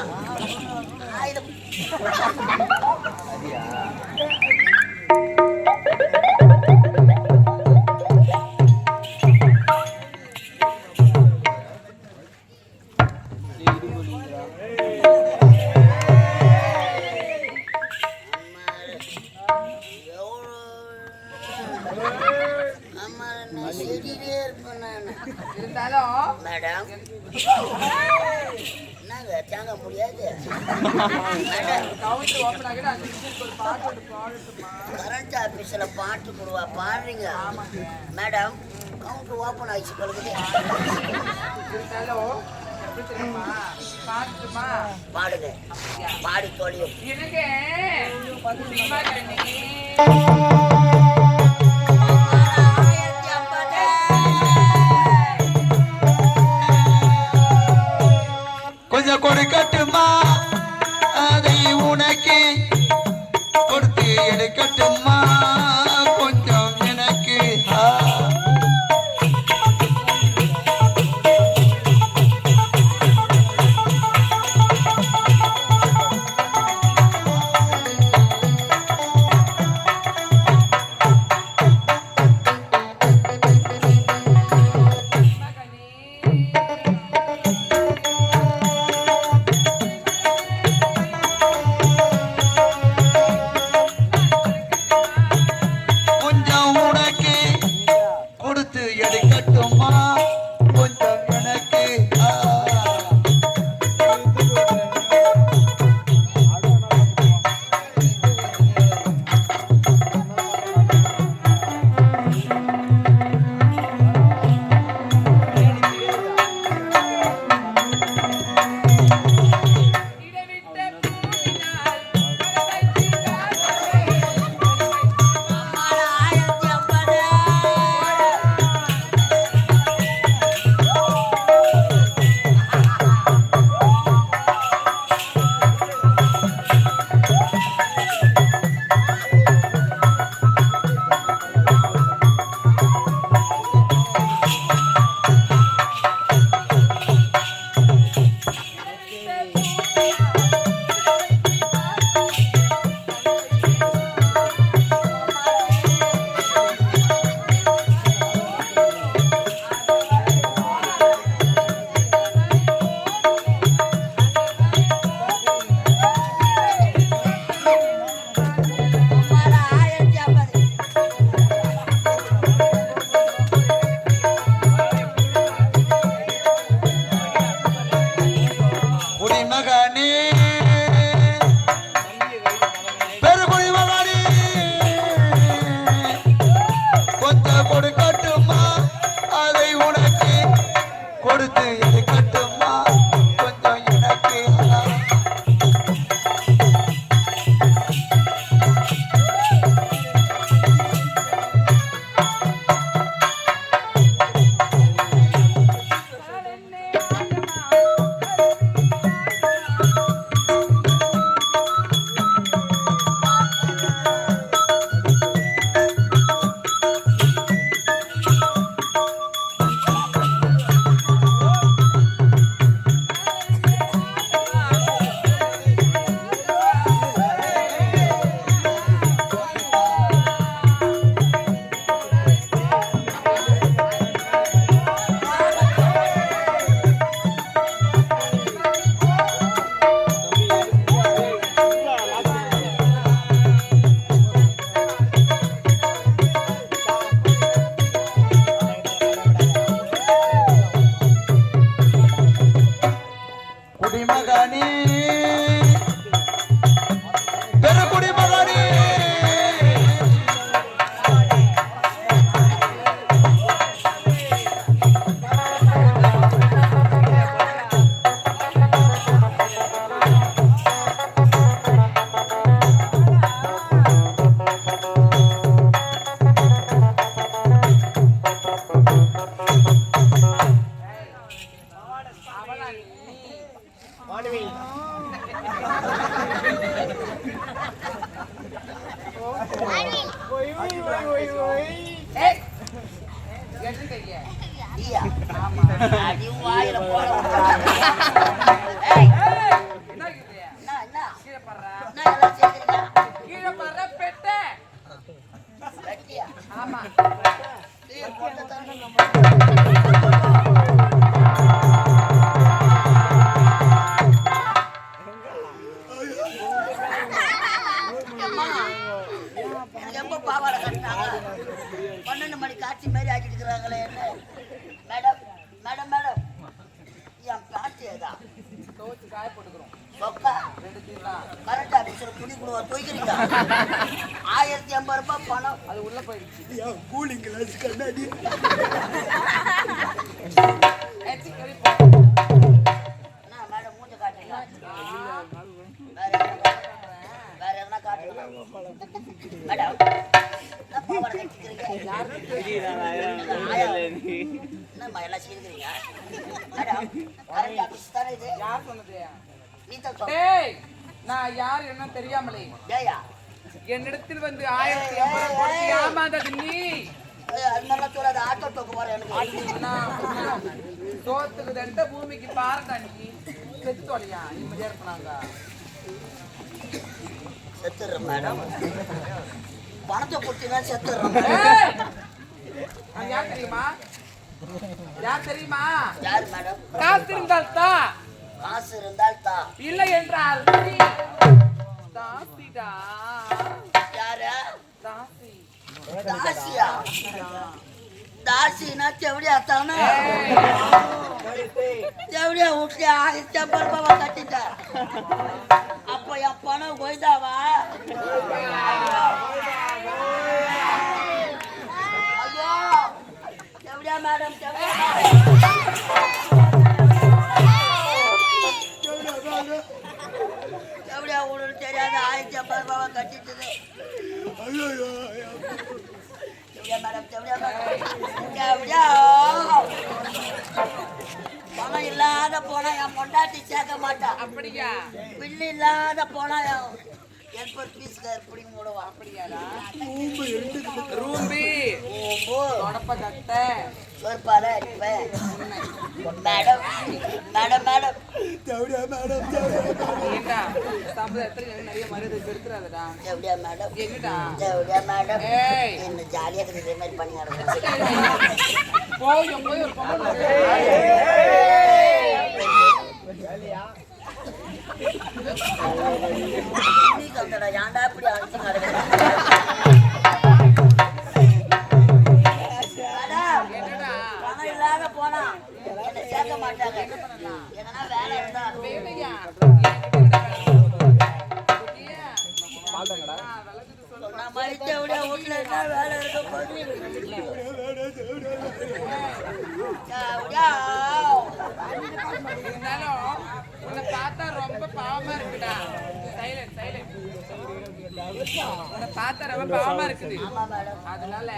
மேடம் என்னங்க தாங்க முடியாது. கரண்ட் ஆபீஸ்ல பாட்டு கொடுவா பாடுறீங்க மேடம். கவுண்டர் ஓப்பன் ஆயிடுச்சு பழுகுது. பாடுங்க, பாடி தொழியும். கொஞ்சம் கொடுக்கட்டுமா, அதை உனக்கு கொடுத்து எடுக்கட்டுமா, கொஞ்சம் எனக்கு. குடிமகனே பெருகுடி மகனே கொஞ்சம் கொடுக்கட்டுமா அதை உனக்கு கொடுத்து எடுக்கட்டுமா கொஞ்சம் எனக்கு குடிமகனே பெருகுடி மகனே ஏய் எட்டு கைய ஐயா அடி வாயில போட ஏய் என்ன கேக்குறியா என்ன கீழே பறறா என்ன எல்லாம் செய்றீங்க கீழே பறற பெட்டை வெட்டியா ஆமா நீ போட்ட தான நம்ம எப்ப பாவாடை கட்டினாங்க 12 மணி காட்சி மாதிரி ஆக்கிட்டு இருக்கிறாங்களே என்ன மேடம் மேடம் மேடம் என் பாட்டு ஏதா தோச்சு காய போட்டுக்கிறோம் சொக்கா 2 தீலாம் கரண்ட் ஆபீஸ்ல துணி கொடுவா தூக்கிறீங்க 1050 ரூபாய் பணம் அது உள்ள போயிடுச்சு கூலிங் கிளாஸ் கண்ணாடி ஏச்சி கறி என்ன மேடம் மூஞ்ச காட்டுறீங்க வேற எதனா காட்டுறீங்க மேடம் என்ன பாவாடை கட்டிக்கிறீங்க என்னம்மா எல்லாம் செய்கிறீங்க மேடம் கரண்ட் ஆபீஸ் தானே இது யார் சொன்னது நீ தான் சொல் டேய் நான் யார் என்ன தெரியாமலே ஏயா என்னிடத்தில் வந்து 1050 கொடுத்து ஏமாந்தது நீ அது மாதிரிலாம் சொல்லாத ஆட்டோ டோக்கு போறேன் எனக்கு அடினா சோத்துக்கு தண்ட பூமிக்கு பாருடா நீ செத்து தொலையா நிம்மதியா இருப்பாங்க செத்துடுறேன் மேடம் பணத்தை கொடுத்தீங்கன்னா செத்துடுறேன் ஏய் அது யார் தெரியுமா யார் மேடம் காசு இருந்தால் தா காசு இருந்தால் தா இல்லை என்றால் நீ தாசிடா யாரு தாசி தாசியா தாசினா செவடியா தானே செவடியா வீட்டுல 1050 ரூபாய் கட்டிட்டேன் அப்ப என் பணம் போய்தாவா ஐயோ செவடியா மேடம் செவடியா ஊழல் தெரியாத 1050 ரூபாய் கட்டிட்டது பணம் இல்லாத போனா என் பொண்டாட்டி சேர்க்க மாட்டான் அப்படியா பில்லு இல்லாத போனா ஹெல்பர் பீஸ்கார் பிடிங்க விடுவான் அப்படியாடா ரூம்பி தொடப்ப தட்ட சொற்பால மேடம் மேடம் மேடம் ஏண்டா சமுதாயத்துல நிறைய மரியாதை பெருத்துறாதடா எப்படியா மேடம் எங்கடா எப்படியா மேடம் ஏய் என்ன ஜாலியா இருக்குது இதே மாதிரி பண்ணி நடக்கும் போய் ஒரு பொம்பளை ஏன்டா இப்படி அடிச்சு நடக்கிறேன் பணம் இல்லாத போனா என்ன சேர்க்க மாட்டாங்க எதனா வேலை இருந்தா வேலையா நான் மறித்த விட வீட்டுல என்ன வேலை இருக்க போது இருந்தாலும் உன்னை பார்த்தா ரொம்ப பாவமா இருக்குடா. Silent silent. உன்னை பார்த்தா ரொம்ப பாவமா இருக்குது. அதனால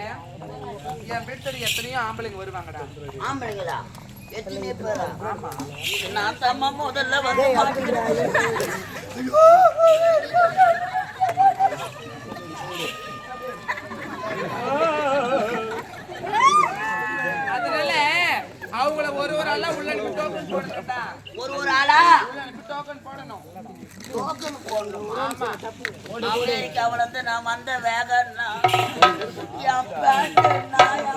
என் வீட்டுல எத்தனையோ ஆம்பளைங்க வருவாங்கடா. ஆம்பளைங்களா? எத்தனை பேரா? நான் தம்மா முதல்ல வந்து மாட்டிக்கிறேன். அதனால அவங்கள ஒரு ஆளா உள்ள டோக்கன் போடணும்டா. ஒரு ஆளா டோக்கன் போடணும். டோக்கன் போடணுமா? ஆமா. அமெரிக்காவுல இருந்து நான் வந்த வேகன்னா என் பேண்ட் நாயா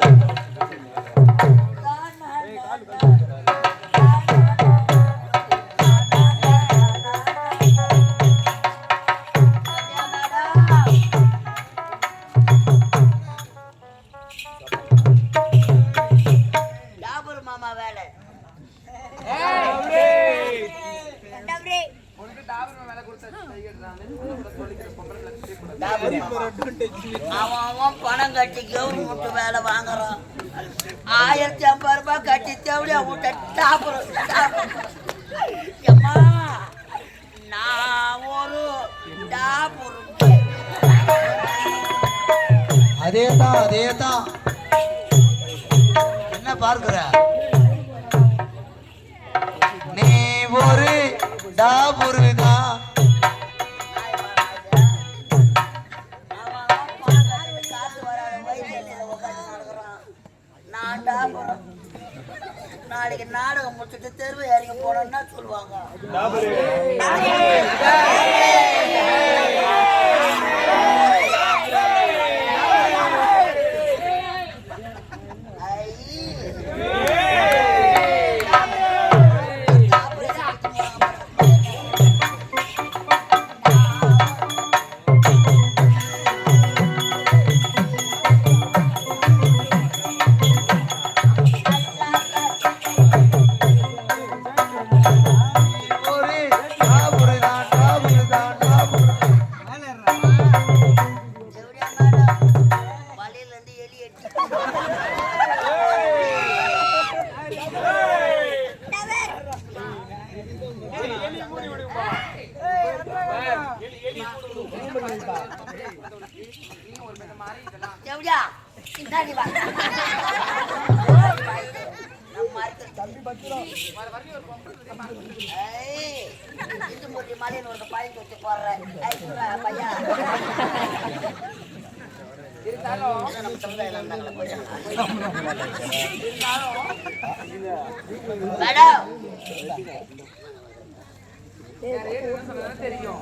மாமா வேலை உனக்கு டாபர் வேலை கொடுத்தாச்சு. அவன் பணம் கட்டி கவர்மெண்ட் வேலை வாங்குறான். 1050 ரூபாய் கட்டி தேவையா விட்ட அம்மா நான் ஒரு டாபுரு. அதேதான் என்ன பார்க்கிற நீ ஒரு டாபுருதான். நாளைக்கு நாடகம் முடிச்சுட்டு தெருவு இறங்கி போனோம்னா சொல்லுவாங்க.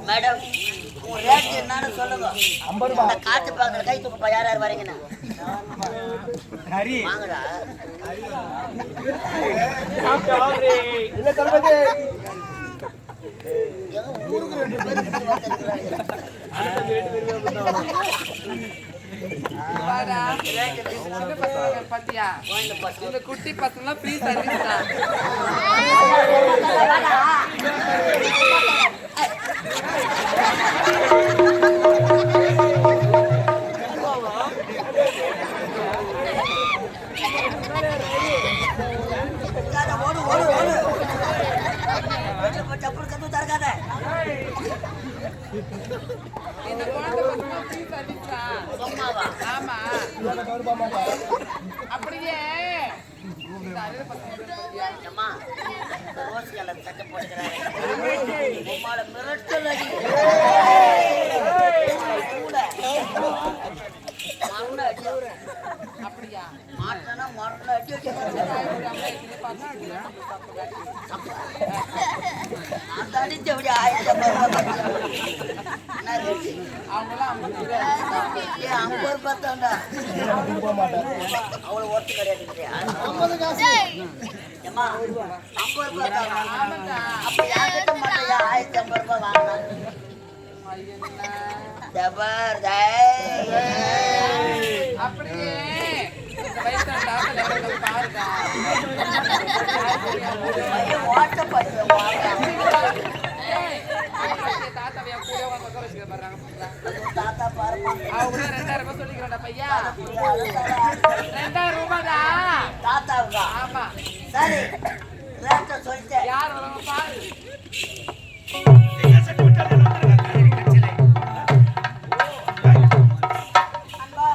மேடம் உங்க ரேட் என்னன்னு சொல்லுங்க. காத்து பாக்குற கை தூக்கப்பா யார் யார் வரீங்கன்னு வாங்கடா. பாத்தியா இந்த குட்டி பசங்க ஃப்ரீ சர்வீஸ் தான். இந்த குழந்தை பசங்க ஃப்ரீ சர்வீஸ் தான். ஆமா அப்படியே அம்மா ரோஸ் கலர் சட்டை போட்டுக்கிறாரு. உமால மிரட்டல் அடி மரண அடி. அப்படியா மாட்டனா மரண அடி. அந்த அடிச்சு அப்படி 1050 அவங்களாம் 50 ரூபாய் தான்டா. அவ்வளவு ஒர்த்து கிடையாது. ஏமா 50 ரூபாய் தானா? அப்ப யார்கிட்ட மாட்டியா 1050 ரூபாய் வாங்கினா அப்படியே பாருங்க. வர்றாங்க பாத்தீங்களா? ஐயோ, தாத்தா பாருமா. அவங்க கூட 2000 ரூபாய் சொல்லிக்கிறேன்டா பையா. 2000 ரூபாய்தான். தாத்தாவுக்கா? ஆமா. சரி, ரேட்டை சொல்லிட்டேன். யார் வராங்க பாரு. எங்க செட்டு விட்டாலே வந்துருங்க. அன்பா.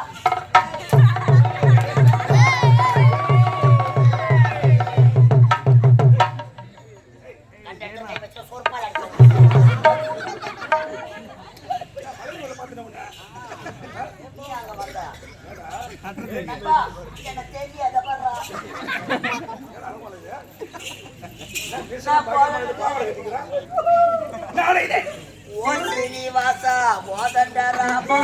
கண்டக்டர் கை வச்ச சொற்பால் அடிச்சு. நீ அங்க வந்த. அன்பா, எனக்கு தெரியாத பாருடா. நான் போறேன். நாளை இதே. ஓ ஸ்ரீனிவாசா, ஓதண்ட ராமா.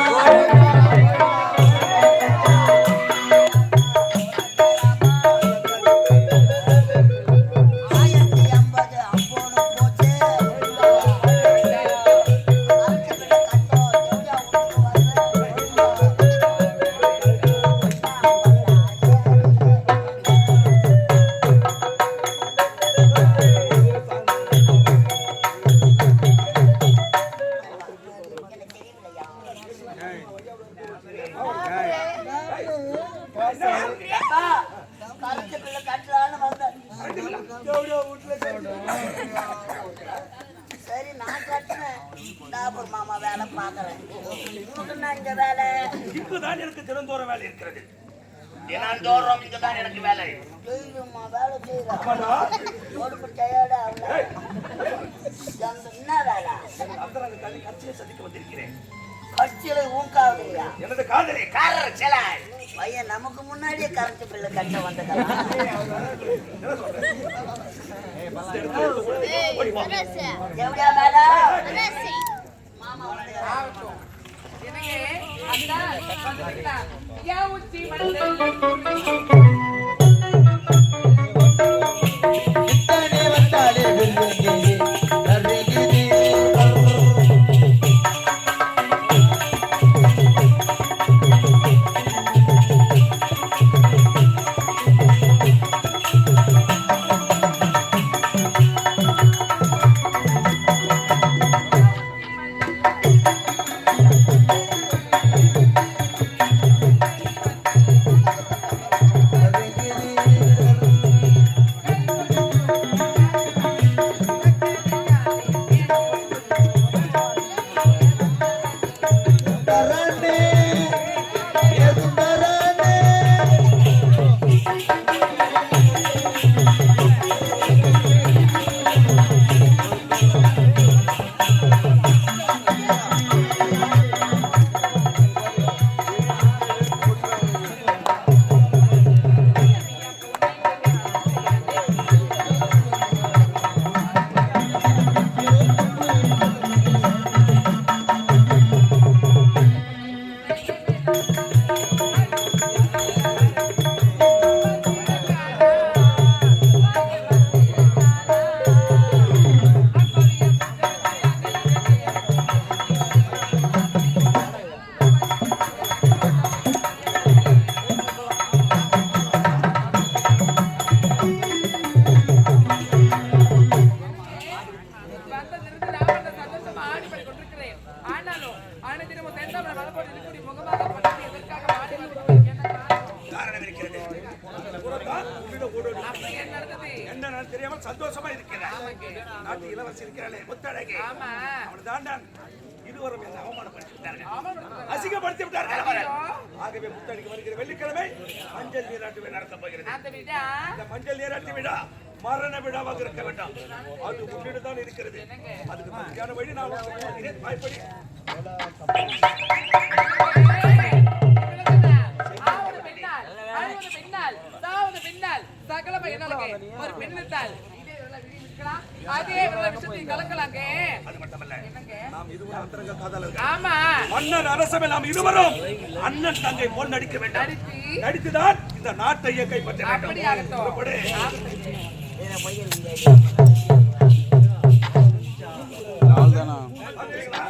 சரி, நான் கட்டுறேன். டாபர் மாமா வேலை பார்க்கறேன். உனக்கு நான் இங்க வேலை. இங்குதான் எனக்கு தினந்தோறும் வேலை இருக்கிறது. தினந்தோறும் இங்குதான் எனக்கு வேலை. டெய்லியும்மா வேலை செய்யறேன். ஆமாடா. உடம்பு டயர்டா ஆகல. என்ன வேலை? அந்த நாள் கல்வி கட்சியை சந்திக்க வந்திருக்கிறேன். கட்சியில ஊக்காவதுயா? எனது காதலை காரர் சில பையன் நமக்கு முன்னாடியே கரண்ட் பில்லு கட்ட வந்ததா? எவ்வளோ வேலை? மாமா வந்து ஆகட்டும். என்னங்க, அதான் வந்துட்டீங்களா? ஏன் உச்சி மண்டை இத்தனை வந்தாலே வில்லுங்கே நறுங்குதே. தரணே எது தரணே. வந்ததிலிருந்து நான் அந்த சந்தோஷமா ஆடிப்படி கொண்டிருக்கிறேன். ஆனாலும் அனைத்தினமும் செந்தமிழ் மலர்போடு இருக்கக்கூடிய முகமாக பற்றி எதற்காக ஆடி கொண்டிருக்கிறேன்? என்ன காரணம்? காரணம் இருக்கிறது. புறத்தான் உன்னிடம் ஓடோடி. அப்படி என்ன நடந்தது? என்ன நான் தெரியாமல் சந்தோஷமா இருக்கிறேன். நாட்டு இளவரசி இருக்கிறாளே முத்தழகி. ஆமா. அவள் தான் இருவரும் என்னை அவமானப்படுத்தி விட்டார்கள். அவமானப்படுத்தி அசிங்கப்படுத்தி விட்டார்கள் அவர்கள். ஆகவே முத்தழகி வருகிற வெள்ளிக்கிழமை மஞ்சள் நீராட்டு விழா நடக்கப் போகிறது. அந்த விடா இந்த மஞ்சள் நீராட்டு விழா மரண விழாவாக இருக்க வேண்டாம். அது உன்னிடம் தான் இருக்கிறது. அதுக்கு சரியான வழி நான் உனக்கு சொல்கிறேன். வாய்ப்படி. ஆவது பெண்ணால், அழுவது பெண்ணால், சாவது பெண்ணால், சகல பயனாளங்க ஒரு பெண்ணத்தால் அதே விஷயத்தை கலக்கலாங்க. அது மட்டுமல்ல, என்னங்க? நாம் இருவரும் அந்தரங்க காதலர்கள். ஆமா. மன்னர் அரசவை நாம் இருவரும் அண்ணன் தங்கை போல் நடிக்க வேண்டும். நடித்துதான் இந்த நாட்டையே கைப்பற்ற வேண்டும். அப்படி ஆகட்டும். புறப்படு. ஆள்தானா வந்துட்டீங்களா?